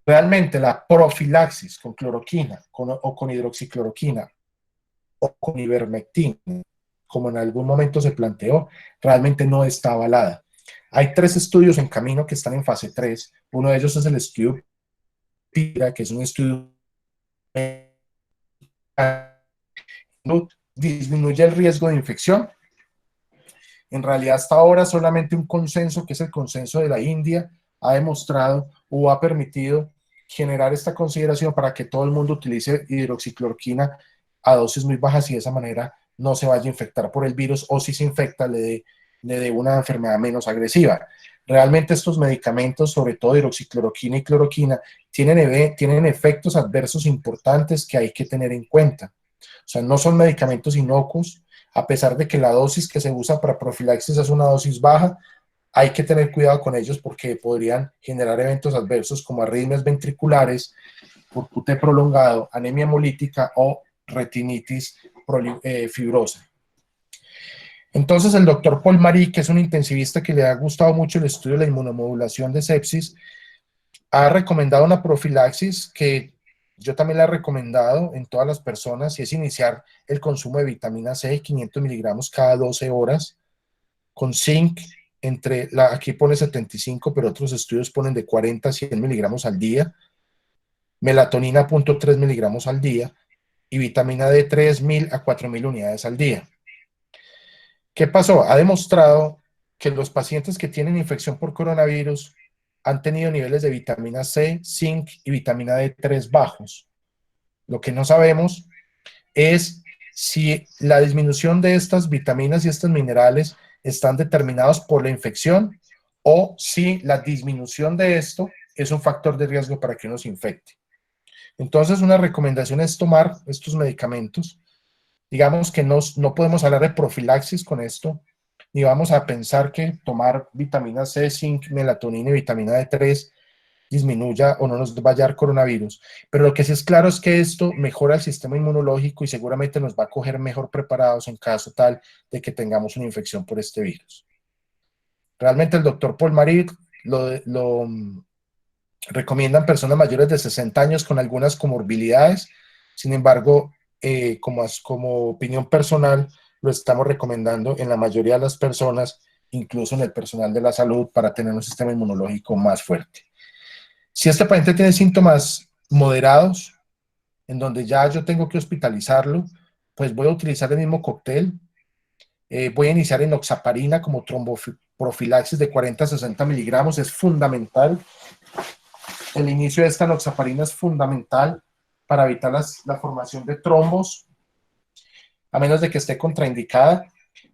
[SPEAKER 1] Realmente la profilaxis con cloroquina o con hidroxicloroquina o con ivermectina, como en algún momento se planteó, realmente no está avalada. Hay 3 estudios en camino que están en fase 3. Uno de ellos es el estudio PIRA, que es un estudio que disminuye el riesgo de infección. En realidad, hasta ahora solamente un consenso, que es el consenso de la India, ha demostrado o ha permitido generar esta consideración para que todo el mundo utilice hidroxicloroquina a dosis muy bajas y de esa manera no se vaya a infectar por el virus, o si se infecta le dé una enfermedad menos agresiva. Realmente estos medicamentos, sobre todo hidroxicloroquina y cloroquina, tienen efectos adversos importantes que hay que tener en cuenta. O sea, no son medicamentos inocuos, a pesar de que la dosis que se usa para profilaxis es una dosis baja. Hay que tener cuidado con ellos porque podrían generar eventos adversos como arritmias ventriculares por QT prolongado, anemia hemolítica o retinitis fibrosa. Entonces, el doctor Paul Marie, que es un intensivista que le ha gustado mucho el estudio de la inmunomodulación de sepsis, ha recomendado una profilaxis que yo también la he recomendado en todas las personas, y es iniciar el consumo de vitamina C, 500 miligramos cada 12 horas, con zinc, aquí pone 75, pero otros estudios ponen de 40 a 100 miligramos al día, melatonina 0.3 miligramos al día, y vitamina D 3.000 a 4.000 unidades al día. ¿Qué pasó? Ha demostrado que los pacientes que tienen infección por coronavirus han tenido niveles de vitamina C, zinc y vitamina D3 bajos. Lo que no sabemos es si la disminución de estas vitaminas y estos minerales están determinados por la infección o si la disminución de esto es un factor de riesgo para que uno se infecte. Entonces, una recomendación es tomar estos medicamentos. Digamos que no podemos hablar de profilaxis con esto, ni vamos a pensar que tomar vitamina C, zinc, melatonina y vitamina D3 disminuya o no nos vaya a dar coronavirus. Pero lo que sí es claro es que esto mejora el sistema inmunológico y seguramente nos va a coger mejor preparados en caso tal de que tengamos una infección por este virus. Realmente el doctor Paul Marie lo recomiendan personas mayores de 60 años con algunas comorbilidades. Sin embargo, como opinión personal, lo estamos recomendando en la mayoría de las personas, incluso en el personal de la salud, para tener un sistema inmunológico más fuerte. Si este paciente tiene síntomas moderados, en donde ya yo tengo que hospitalizarlo, pues voy a utilizar el mismo cóctel. Voy a iniciar enoxaparina como tromboprofilaxis de 40 a 60 miligramos. Es fundamental. El inicio de esta enoxaparina es fundamental para evitar la formación de trombos, a menos de que esté contraindicada.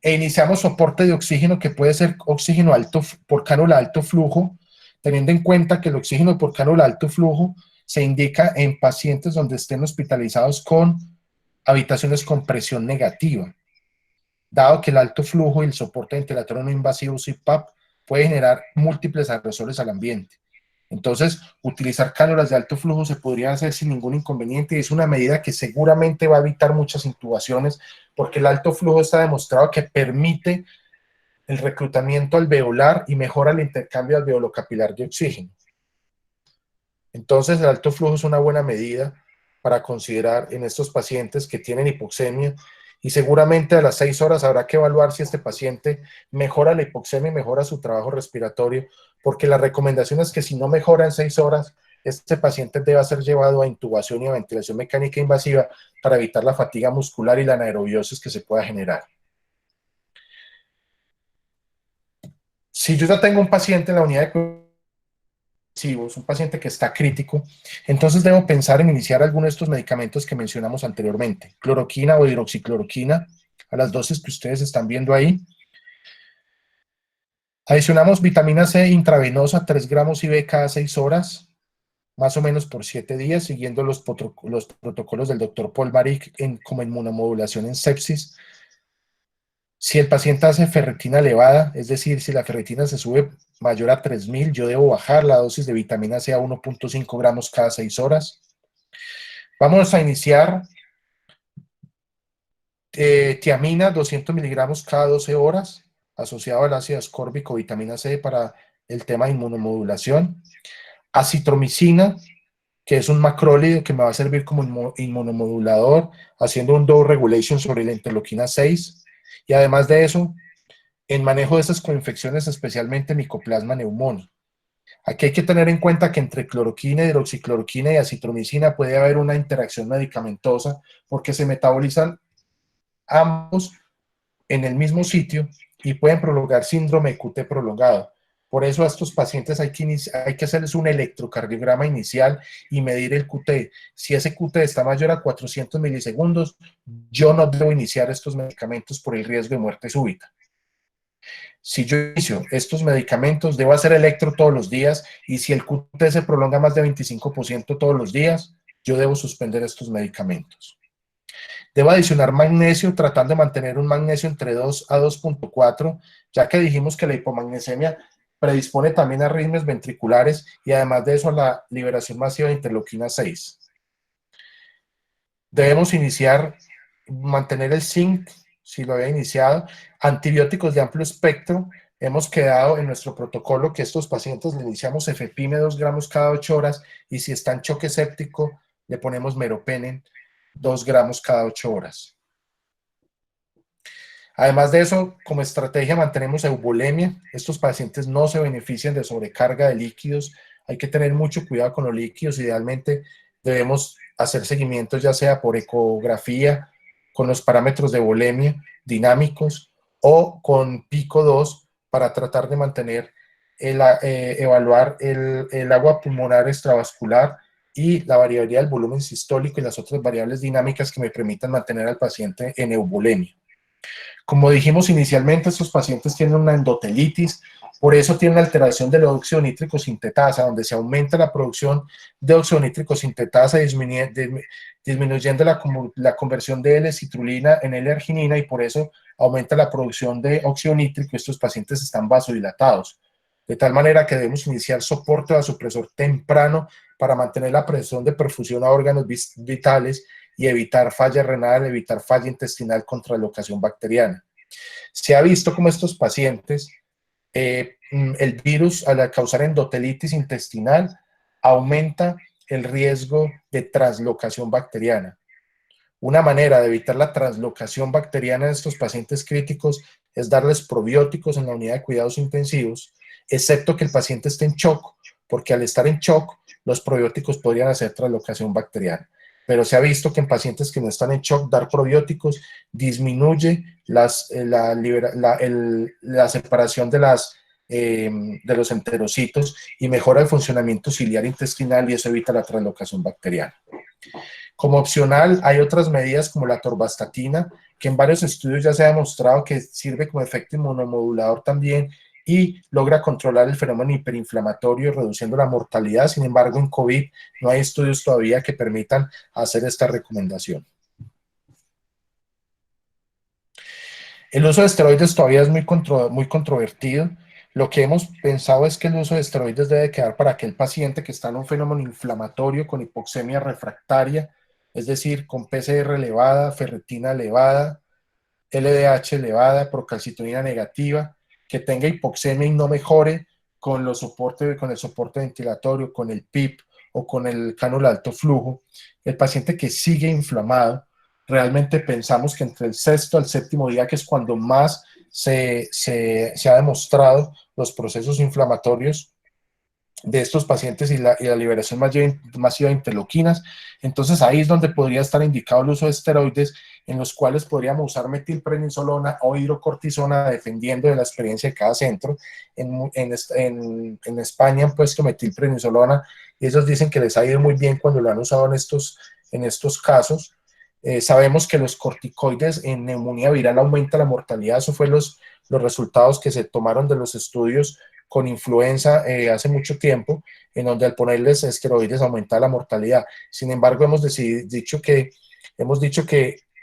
[SPEAKER 1] E iniciamos soporte de oxígeno, que puede ser oxígeno alto por cánula alto flujo, teniendo en cuenta que el oxígeno por cánula de alto flujo se indica en pacientes donde estén hospitalizados con habitaciones con presión negativa, dado que el alto flujo y el soporte ventilatorio no invasivo CPAP puede generar múltiples agresores al ambiente. Entonces, utilizar cánulas de alto flujo se podría hacer sin ningún inconveniente y es una medida que seguramente va a evitar muchas intubaciones porque el alto flujo está demostrado que permite el reclutamiento alveolar y mejora el intercambio alveolo-capilar de oxígeno. Entonces, el alto flujo es una buena medida para considerar en estos pacientes que tienen hipoxemia y seguramente a las 6 horas habrá que evaluar si este paciente mejora la hipoxemia y mejora su trabajo respiratorio, porque la recomendación es que si no mejora en 6 horas, este paciente debe ser llevado a intubación y a ventilación mecánica invasiva para evitar la fatiga muscular y la anaerobiosis que se pueda generar. Si yo ya tengo un paciente en la unidad de un paciente que está crítico, entonces debo pensar en iniciar alguno de estos medicamentos que mencionamos anteriormente, cloroquina o hidroxicloroquina, a las dosis que ustedes están viendo ahí. Adicionamos vitamina C intravenosa, 3 gramos IV cada 6 horas, más o menos por 7 días, siguiendo los protocolos del doctor Paul Marik como inmunomodulación en sepsis. Si el paciente hace ferritina elevada, es decir, si la ferritina se sube mayor a 3000, yo debo bajar la dosis de vitamina C a 1.5 gramos cada 6 horas. Vamos a iniciar tiamina, 200 miligramos cada 12 horas, asociado al ácido ascórbico, vitamina C para el tema de inmunomodulación. Acitromicina, que es un macrólido que me va a servir como inmunomodulador, haciendo un dose regulation sobre la interleuquina 6. Y además de eso, en manejo de estas coinfecciones, especialmente Mycoplasma pneumoniae. Aquí hay que tener en cuenta que entre cloroquina, hidroxicloroquina y acitromicina puede haber una interacción medicamentosa porque se metabolizan ambos en el mismo sitio y pueden prolongar síndrome de QT prolongado. Por eso a estos pacientes hay que hacerles un electrocardiograma inicial y medir el QT. Si ese QT está mayor a 400 milisegundos, yo no debo iniciar estos medicamentos por el riesgo de muerte súbita. Si yo inicio estos medicamentos, debo hacer electro todos los días y si el QT se prolonga más de 25% todos los días, yo debo suspender estos medicamentos. Debo adicionar magnesio, tratando de mantener un magnesio entre 2 a 2.4, ya que dijimos que la hipomagnesemia predispone también a arritmias ventriculares y además de eso a la liberación masiva de interleuquina 6. Debemos mantener el zinc, si lo había iniciado. Antibióticos de amplio espectro. Hemos quedado en nuestro protocolo que estos pacientes le iniciamos efepime 2 gramos cada 8 horas y si está en choque séptico le ponemos meropenem 2 gramos cada 8 horas. Además de eso, como estrategia mantenemos eubolemia. Estos pacientes no se benefician de sobrecarga de líquidos. Hay que tener mucho cuidado con los líquidos. Idealmente debemos hacer seguimientos ya sea por ecografía, con los parámetros de eubolemia dinámicos o con pico 2 para tratar de mantener, evaluar el agua pulmonar extravascular y la variabilidad del volumen sistólico y las otras variables dinámicas que me permitan mantener al paciente en eubolemia. Como dijimos inicialmente, estos pacientes tienen una endotelitis, por eso tienen alteración del óxido nítrico sintetasa, donde se aumenta la producción de óxido nítrico sintetasa, disminuyendo la conversión de L-citrulina en L-arginina y por eso aumenta la producción de óxido nítrico y estos pacientes están vasodilatados. De tal manera que debemos iniciar soporte vasopresor temprano para mantener la presión de perfusión a órganos vitales y evitar falla renal, evitar falla intestinal con translocación bacteriana. Se ha visto como estos pacientes, el virus al causar endotelitis intestinal aumenta el riesgo de translocación bacteriana. Una manera de evitar la translocación bacteriana en estos pacientes críticos es darles probióticos en la unidad de cuidados intensivos, excepto que el paciente esté en shock, porque al estar en shock, los probióticos podrían hacer translocación bacteriana. Pero se ha visto que en pacientes que no están en shock, dar probióticos disminuye la separación de los enterocitos y mejora el funcionamiento ciliar intestinal y eso evita la translocación bacteriana. Como opcional, hay otras medidas como la torvastatina, que en varios estudios ya se ha demostrado que sirve como efecto inmunomodulador también y logra controlar el fenómeno hiperinflamatorio, reduciendo la mortalidad. Sin embargo, en COVID no hay estudios todavía que permitan hacer esta recomendación. El uso de esteroides todavía es muy controvertido. Lo que hemos pensado es que el uso de esteroides debe quedar para aquel paciente que está en un fenómeno inflamatorio con hipoxemia refractaria, es decir, con PCR elevada, ferritina elevada, LDH elevada, procalcitonina negativa, que tenga hipoxemia y no mejore con el soporte ventilatorio, con el PIP o con el cánula de alto flujo. El paciente que sigue inflamado, realmente pensamos que entre el sexto al séptimo día, que es cuando más se ha demostrado los procesos inflamatorios de estos pacientes y la liberación masiva de interleuquinas, entonces ahí es donde podría estar indicado el uso de esteroides, en los cuales podríamos usar metilprednisolona o hidrocortisona, dependiendo de la experiencia de cada centro. En España han puesto metilprednisolona y ellos dicen que les ha ido muy bien cuando lo han usado en estos casos. Sabemos que los corticoides en neumonía viral aumenta la mortalidad. Eso fue los resultados que se tomaron de los estudios con influenza hace mucho tiempo, en donde al ponerles esteroides aumenta la mortalidad. Sin embargo, hemos dicho que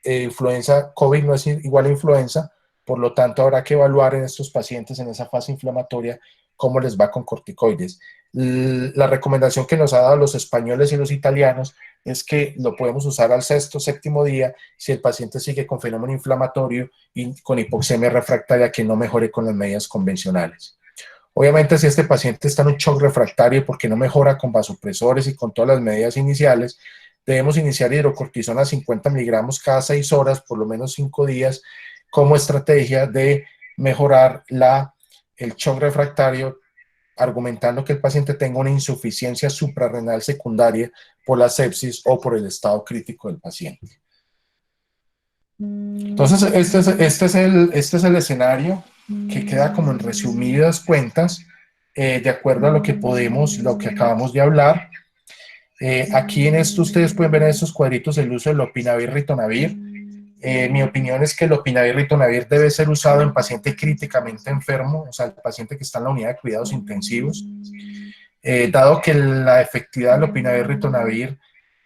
[SPEAKER 1] influenza COVID no es igual a influenza, por lo tanto habrá que evaluar en estos pacientes en esa fase inflamatoria cómo les va con corticoides. La recomendación que nos ha dado los españoles y los italianos es que lo podemos usar al sexto, séptimo día si el paciente sigue con fenómeno inflamatorio y con hipoxemia refractaria que no mejore con las medidas convencionales. Obviamente, si este paciente está en un shock refractario porque no mejora con vasopresores y con todas las medidas iniciales, debemos iniciar hidrocortisona 50 miligramos cada 6 horas, por lo menos 5 días, como estrategia de mejorar el shock refractario, argumentando que el paciente tenga una insuficiencia suprarrenal secundaria por la sepsis o por el estado crítico del paciente. Entonces, este es el escenario que queda como en resumidas cuentas, de acuerdo a lo que acabamos de hablar. Aquí en esto ustedes pueden ver en estos cuadritos el uso del lopinavir-ritonavir. Mi opinión es que el lopinavir-ritonavir debe ser usado en paciente críticamente enfermo, o sea, el paciente que está en la unidad de cuidados intensivos, dado que la efectividad del lopinavir-ritonavir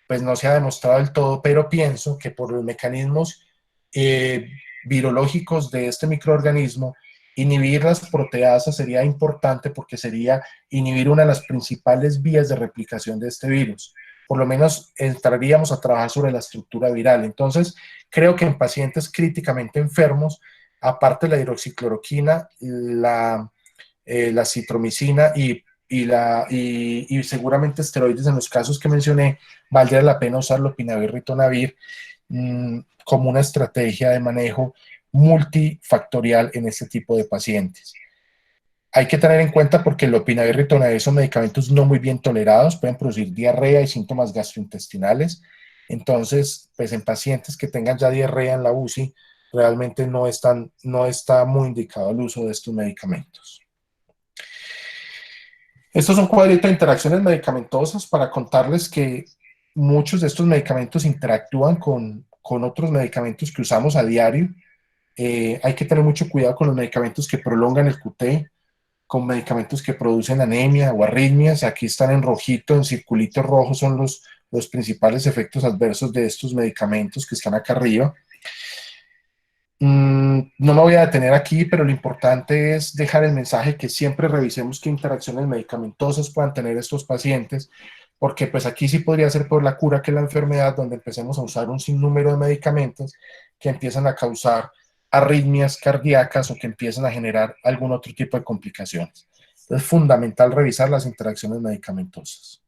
[SPEAKER 1] pues no se ha demostrado del todo, pero pienso que por los mecanismos virológicos de este microorganismo, inhibir las proteasas sería importante porque sería inhibir una de las principales vías de replicación de este virus. Por lo menos entraríamos a trabajar sobre la estructura viral. Entonces, creo que en pacientes críticamente enfermos, aparte de la hidroxicloroquina, la citromicina y seguramente esteroides en los casos que mencioné, valdría la pena usar lopinavir-ritonavir como una estrategia de manejo multifactorial en este tipo de pacientes. Hay que tener en cuenta porque el lopinavir-ritonavir son medicamentos no muy bien tolerados, pueden producir diarrea y síntomas gastrointestinales. Entonces, pues en pacientes que tengan ya diarrea en la UCI, realmente no está muy indicado el uso de estos medicamentos. Estos son cuadritos de interacciones medicamentosas para contarles que muchos de estos medicamentos interactúan con otros medicamentos que usamos a diario. Hay que tener mucho cuidado con los medicamentos que prolongan el QT, con medicamentos que producen anemia o arritmias. Aquí están en rojito, en circulitos rojos son los principales efectos adversos de estos medicamentos que están acá arriba. No me voy a detener aquí, pero lo importante es dejar el mensaje que siempre revisemos qué interacciones medicamentosas puedan tener estos pacientes, porque pues aquí sí podría ser por la cura que la enfermedad, donde empecemos a usar un sinnúmero de medicamentos que empiezan a causar arritmias cardíacas o que empiezan a generar algún otro tipo de complicaciones. Es fundamental revisar las interacciones medicamentosas.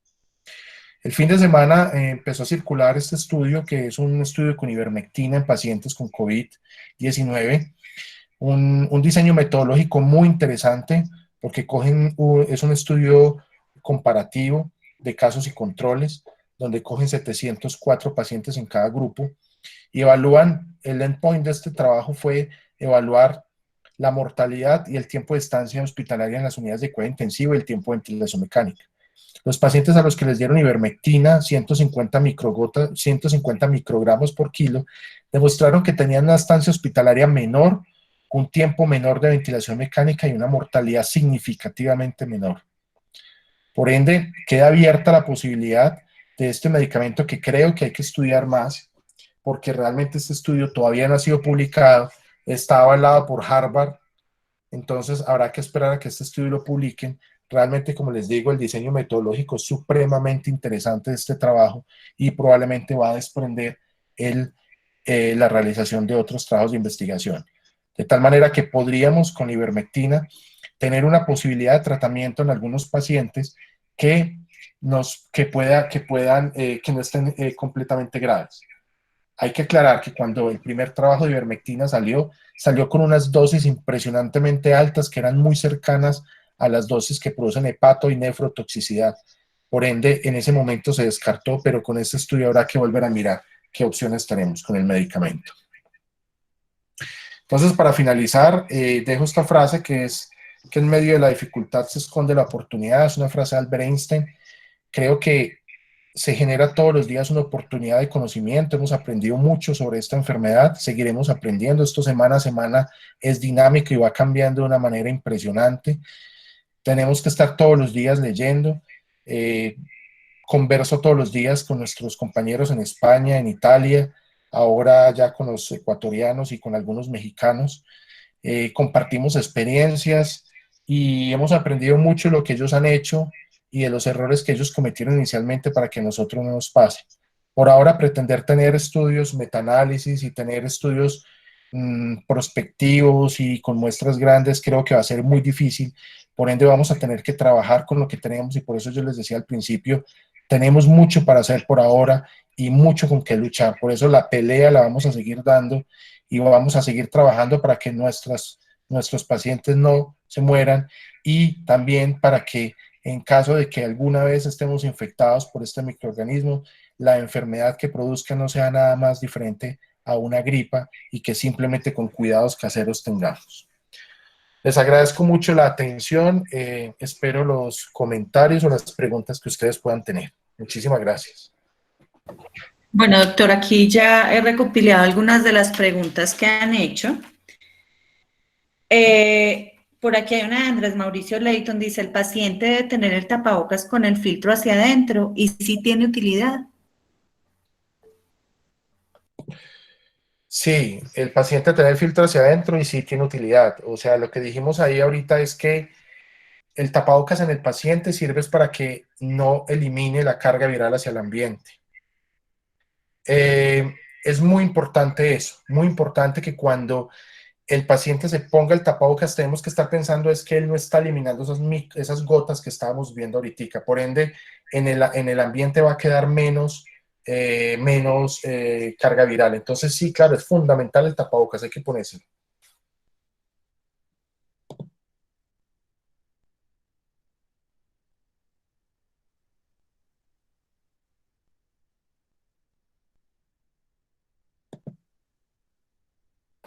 [SPEAKER 1] El fin de semana empezó a circular este estudio, que es un estudio con ivermectina en pacientes con COVID-19, un diseño metodológico muy interesante porque es un estudio comparativo de casos y controles, donde cogen 704 pacientes en cada grupo y evalúan, el endpoint de este trabajo fue evaluar la mortalidad y el tiempo de estancia hospitalaria en las unidades de cuidado intensivo y el tiempo de ventilación mecánica. Los pacientes a los que les dieron ivermectina, 150 microgramos por kilo, demostraron que tenían una estancia hospitalaria menor un tiempo menor de ventilación mecánica y una mortalidad significativamente menor. Por ende, queda abierta la posibilidad de este medicamento que creo que hay que estudiar más, porque realmente este estudio todavía no ha sido publicado, está avalado por Harvard, entonces habrá que esperar a que este estudio lo publiquen. Realmente, como les digo, el diseño metodológico es supremamente interesante de este trabajo y probablemente va a desprender la realización de otros trabajos de investigación. De tal manera que podríamos con ivermectina tener una posibilidad de tratamiento en algunos pacientes que no estén completamente graves. Hay que aclarar que cuando el primer trabajo de ivermectina salió con unas dosis impresionantemente altas que eran muy cercanas a las dosis que producen hepato y nefrotoxicidad. Por ende, en ese momento se descartó, pero con este estudio habrá que volver a mirar qué opciones tenemos con el medicamento. Entonces, para finalizar, dejo esta frase que es que en medio de la dificultad se esconde la oportunidad. Es una frase de Albert Einstein. Creo que se genera todos los días una oportunidad de conocimiento. Hemos aprendido mucho sobre esta enfermedad, seguiremos aprendiendo. Esto semana a semana es dinámico y va cambiando de una manera impresionante. Tenemos que estar todos los días leyendo. Converso todos los días con nuestros compañeros en España, en Italia, ahora ya con los ecuatorianos y con algunos mexicanos. Compartimos experiencias y hemos aprendido mucho de lo que ellos han hecho y de los errores que ellos cometieron inicialmente para que a nosotros no nos pase. Por ahora, pretender tener estudios metaanálisis y tener estudios prospectivos y con muestras grandes creo que va a ser muy difícil. Por ende, vamos a tener que trabajar con lo que tenemos y por eso yo les decía al principio, tenemos mucho para hacer por ahora y mucho con qué luchar. Por eso la pelea la vamos a seguir dando y vamos a seguir trabajando para que nuestros pacientes no se mueran y también para que en caso de que alguna vez estemos infectados por este microorganismo, la enfermedad que produzca no sea nada más diferente a una gripa y que simplemente con cuidados caseros tengamos. Les agradezco mucho la atención, espero los comentarios o las preguntas que ustedes puedan tener. Muchísimas gracias.
[SPEAKER 3] Bueno, doctor, aquí ya he recopilado algunas de las preguntas que han hecho. Por aquí hay una de Andrés Mauricio Leighton, dice, ¿el paciente debe tener el tapabocas con el filtro hacia adentro y si tiene utilidad?
[SPEAKER 1] Sí, el paciente tiene el filtro hacia adentro y sí tiene utilidad. O sea, lo que dijimos ahí ahorita es que el tapabocas en el paciente sirve para que no elimine la carga viral hacia el ambiente. Es muy importante eso, muy importante que cuando el paciente se ponga el tapabocas tenemos que estar pensando es que él no está eliminando esas gotas que estábamos viendo ahorita. Por ende, en el ambiente va a quedar menos carga viral. Entonces sí, claro, es fundamental el tapabocas, hay que ponerse.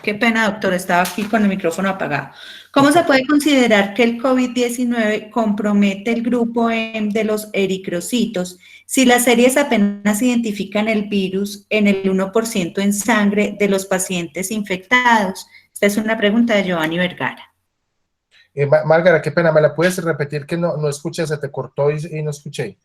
[SPEAKER 3] Qué pena, doctor, estaba aquí con el micrófono apagado. ¿Cómo se puede considerar que el COVID-19 compromete el grupo M de los eritrocitos si las series apenas identifican el virus en el 1% en sangre de los pacientes infectados? Esta es una pregunta de Giovanni Vergara.
[SPEAKER 1] Márgara, qué pena, ¿me la puedes repetir que no escuché, se te cortó y no escuché?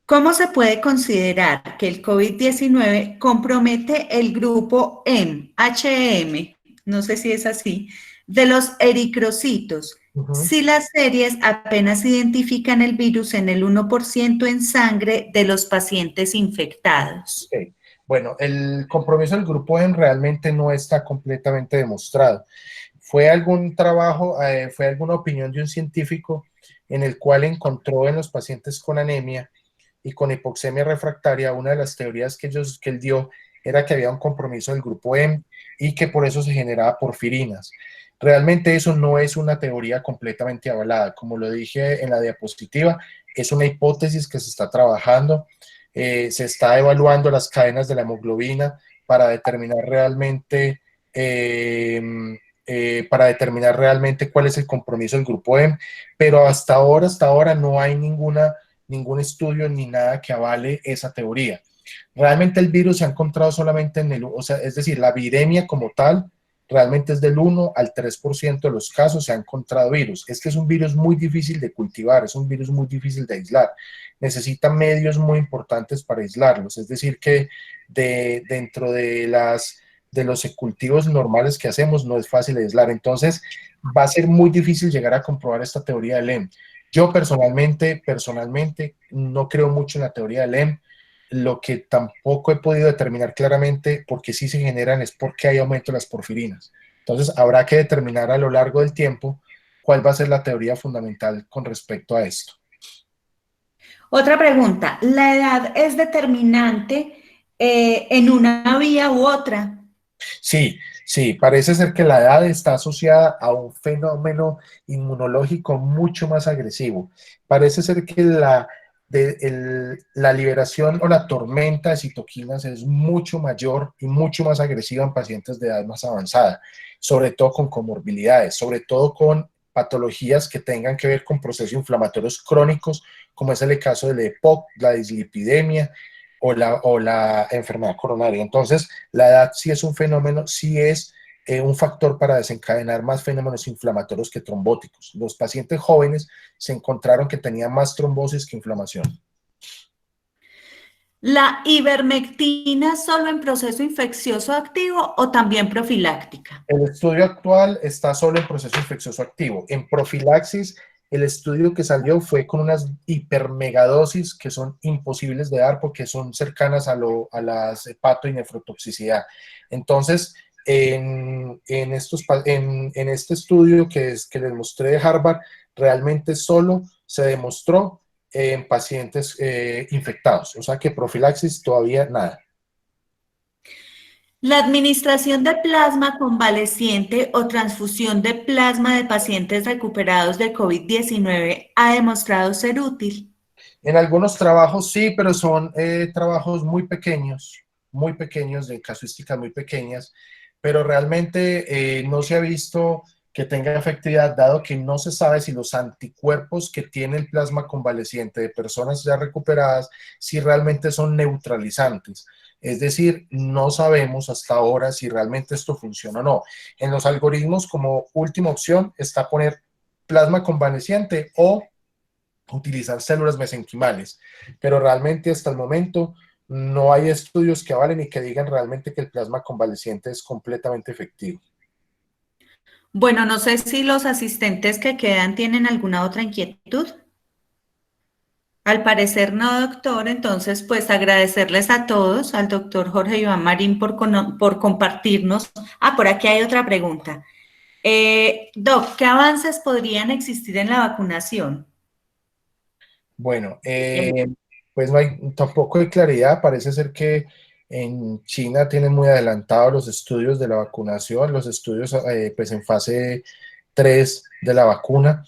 [SPEAKER 3] ¿Cómo se puede considerar que el COVID-19 compromete el grupo HM, no sé si es así, de los eritrocitos, si las series apenas identifican el virus en el 1% en sangre de los pacientes infectados?
[SPEAKER 1] Okay. Bueno, el compromiso del grupo M realmente no está completamente demostrado. Fue algún trabajo, fue alguna opinión de un científico en el cual encontró en los pacientes con anemia y con hipoxemia refractaria, una de las teorías que él dio era que había un compromiso del grupo M y que por eso se generaba porfirinas. Realmente eso no es una teoría completamente avalada. Como lo dije en la diapositiva, es una hipótesis que se está trabajando. Se está evaluando las cadenas de la hemoglobina para determinar realmente cuál es el compromiso del grupo M, pero hasta ahora no hay ningún estudio ni nada que avale esa teoría. Realmente el virus se ha encontrado solamente es decir, la viremia como tal realmente es del 1 al 3% de los casos se ha encontrado virus. Este es un virus muy difícil de cultivar, es un virus muy difícil de aislar. Necesita medios muy importantes para aislarlos, es decir que dentro de los cultivos normales que hacemos no es fácil aislar. Entonces va a ser muy difícil llegar a comprobar esta teoría del EM. Yo personalmente no creo mucho en la teoría del EM. Lo que tampoco he podido determinar claramente porque sí se generan es porque hay aumento de las porfirinas. Entonces habrá que determinar a lo largo del tiempo cuál va a ser la teoría fundamental con respecto a esto.
[SPEAKER 3] Otra pregunta, ¿la edad es determinante en una vía u otra?
[SPEAKER 1] Sí, sí, parece ser que la edad está asociada a un fenómeno inmunológico mucho más agresivo. Parece ser que la liberación o la tormenta de citoquinas es mucho mayor y mucho más agresiva en pacientes de edad más avanzada, sobre todo con comorbilidades, sobre todo con patologías que tengan que ver con procesos inflamatorios crónicos, como es el caso del EPOC, la dislipidemia o la enfermedad coronaria. Entonces, la edad sí es un fenómeno, sí es un factor para desencadenar más fenómenos inflamatorios que trombóticos. Los pacientes jóvenes se encontraron que tenían más trombosis que inflamación.
[SPEAKER 3] ¿La ivermectina solo en proceso infeccioso activo o también profiláctica?
[SPEAKER 1] El estudio actual está solo en proceso infeccioso activo. En profilaxis, el estudio que salió fue con unas hipermegadosis que son imposibles de dar porque son cercanas a las hepato y nefrotoxicidad. Entonces, en este estudio que les mostré de Harvard, realmente solo se demostró en pacientes infectados. O sea que profilaxis todavía nada.
[SPEAKER 3] ¿La administración de plasma convaleciente o transfusión de plasma de pacientes recuperados de COVID-19 ha demostrado ser útil?
[SPEAKER 1] En algunos trabajos sí, pero son trabajos muy pequeños, de casuísticas muy pequeñas, pero realmente no se ha visto que tenga efectividad, dado que no se sabe si los anticuerpos que tiene el plasma convaleciente de personas ya recuperadas, si realmente son neutralizantes. Es decir, no sabemos hasta ahora si realmente esto funciona o no. En los algoritmos, como última opción, está poner plasma convaleciente o utilizar células mesenquimales, pero realmente hasta el momento no hay estudios que avalen y que digan realmente que el plasma convaleciente es completamente efectivo.
[SPEAKER 3] Bueno, no sé si los asistentes que quedan tienen alguna otra inquietud. Al parecer no, doctor. Entonces, pues agradecerles a todos, al doctor Jorge Iván Marín por compartirnos. Ah, por aquí hay otra pregunta. Doc, ¿qué avances podrían existir en la vacunación?
[SPEAKER 1] Bueno, pues no hay tampoco hay claridad. Parece ser que en China tienen muy adelantados los estudios de la vacunación, los estudios pues en fase 3 de la vacuna.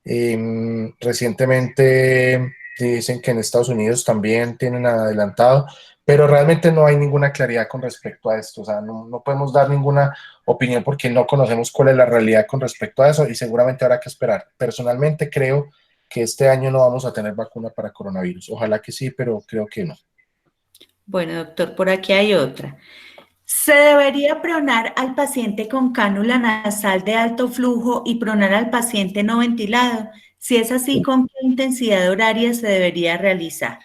[SPEAKER 1] Recientemente dicen que en Estados Unidos también tienen adelantado, pero realmente no hay ninguna claridad con respecto a esto. O sea, no podemos dar ninguna opinión porque no conocemos cuál es la realidad con respecto a eso y seguramente habrá que esperar. Personalmente creo que este año no vamos a tener vacuna para coronavirus. Ojalá que sí, pero creo que no.
[SPEAKER 3] Bueno, doctor, por aquí hay otra. ¿Se debería pronar al paciente con cánula nasal de alto flujo y pronar al paciente no ventilado? Si es así, ¿con qué intensidad horaria se debería realizar?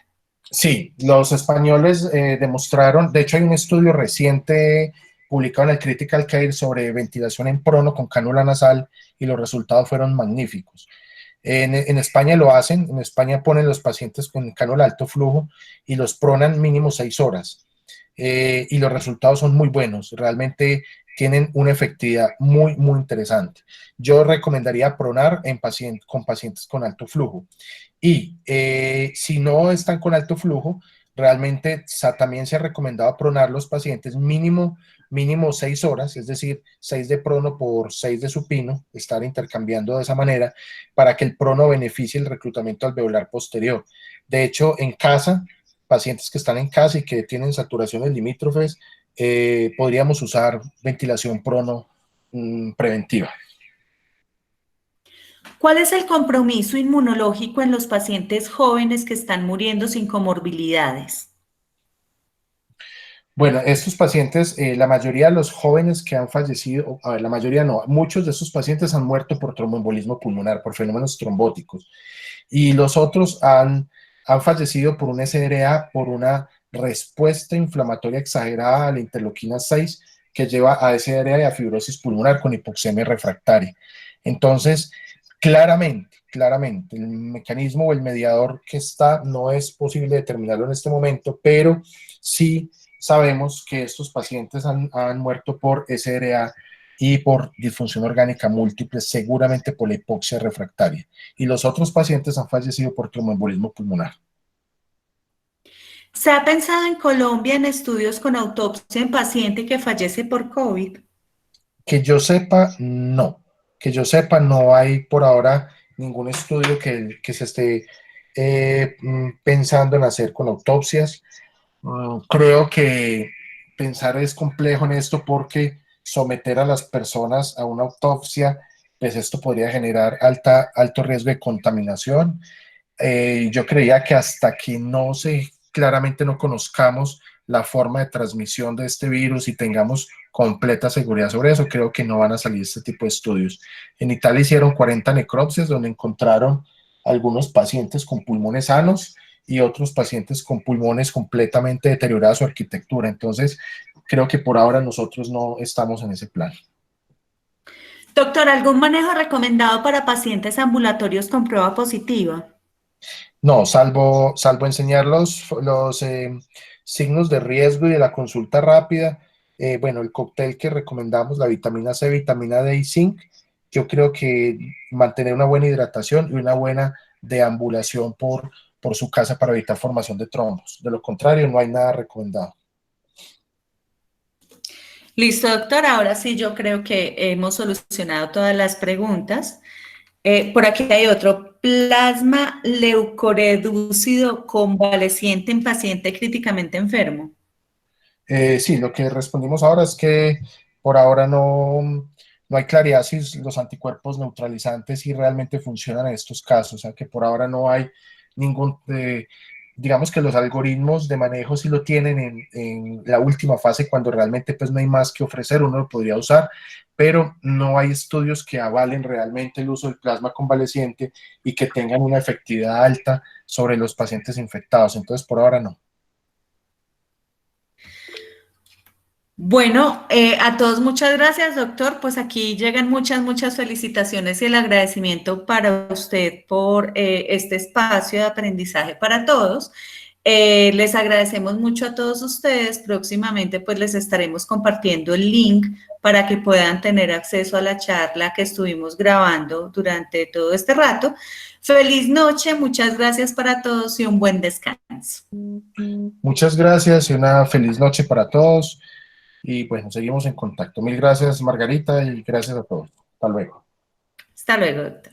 [SPEAKER 1] Sí, los españoles demostraron, de hecho hay un estudio reciente publicado en el Critical Care sobre ventilación en prono con cánula nasal y los resultados fueron magníficos. En España lo hacen, en España ponen los pacientes con cánula alto flujo y los pronan mínimo 6 horas. Y los resultados son muy buenos, realmente tienen una efectividad muy interesante. Yo recomendaría pronar con pacientes con alto flujo. Y si no están con alto flujo, realmente también se ha recomendado pronar los pacientes mínimo 6 horas, es decir, 6 de prono por 6 de supino, estar intercambiando de esa manera para que el prono beneficie el reclutamiento alveolar posterior. De hecho, en casa, pacientes que están en casa y que tienen saturaciones limítrofes, podríamos usar ventilación prono preventiva.
[SPEAKER 3] ¿Cuál es el compromiso inmunológico en los pacientes jóvenes que están muriendo sin comorbilidades?
[SPEAKER 1] Bueno, estos pacientes, la mayoría de los jóvenes que han fallecido, a ver, la mayoría no, muchos de estos pacientes han muerto por tromboembolismo pulmonar, por fenómenos trombóticos, y los otros han fallecido por un SRA, por una respuesta inflamatoria exagerada a la interleuquina 6 que lleva a SRA y a fibrosis pulmonar con hipoxemia refractaria. Entonces, claramente, el mecanismo o el mediador que está no es posible determinarlo en este momento, pero sí sabemos que estos pacientes han muerto por SRA y por disfunción orgánica múltiple, seguramente por la hipoxia refractaria. Y los otros pacientes han fallecido por tromboembolismo pulmonar.
[SPEAKER 3] ¿Se ha pensado en Colombia en estudios con autopsia en paciente que fallece por COVID?
[SPEAKER 1] Que yo sepa, no. Que yo sepa, no hay por ahora ningún estudio que se esté pensando en hacer con autopsias. Creo que pensar es complejo en esto porque someter a las personas a una autopsia, pues esto podría generar alto riesgo de contaminación. Yo creía que hasta que claramente no conozcamos la forma de transmisión de este virus y tengamos completa seguridad sobre eso, creo que no van a salir este tipo de estudios. En Italia hicieron 40 necropsias donde encontraron algunos pacientes con pulmones sanos y otros pacientes con pulmones completamente deteriorada su arquitectura. Entonces, creo que por ahora nosotros no estamos en ese plan.
[SPEAKER 3] Doctor, ¿algún manejo recomendado para pacientes ambulatorios con prueba positiva?
[SPEAKER 1] No, salvo enseñar los signos de riesgo y de la consulta rápida. Bueno, el cóctel que recomendamos, la vitamina C, vitamina D y zinc, yo creo que mantener una buena hidratación y una buena deambulación por su casa para evitar formación de trombos. De lo contrario, no hay nada recomendado.
[SPEAKER 3] Listo, doctor. Ahora sí, yo creo que hemos solucionado todas las preguntas. Por aquí hay otro. Plasma leucoredúcido convaleciente en paciente críticamente enfermo.
[SPEAKER 1] Sí, lo que respondimos ahora es que por ahora no hay claridad si los anticuerpos neutralizantes sí realmente funcionan en estos casos, o sea que por ahora no hay ningún, digamos que los algoritmos de manejo sí lo tienen en la última fase cuando realmente pues no hay más que ofrecer, uno lo podría usar, pero no hay estudios que avalen realmente el uso del plasma convaleciente y que tengan una efectividad alta sobre los pacientes infectados, entonces por ahora no.
[SPEAKER 3] Bueno, a todos muchas gracias, doctor. Pues aquí llegan muchas felicitaciones y el agradecimiento para usted por este espacio de aprendizaje para todos. Les agradecemos mucho a todos ustedes. Próximamente pues les estaremos compartiendo el link para que puedan tener acceso a la charla que estuvimos grabando durante todo este rato. Feliz noche, muchas gracias para todos y un buen descanso.
[SPEAKER 1] Muchas gracias y una feliz noche para todos. Y bueno, seguimos en contacto. Mil gracias, Margarita, y gracias a todos. Hasta luego.
[SPEAKER 3] Hasta luego, doctor.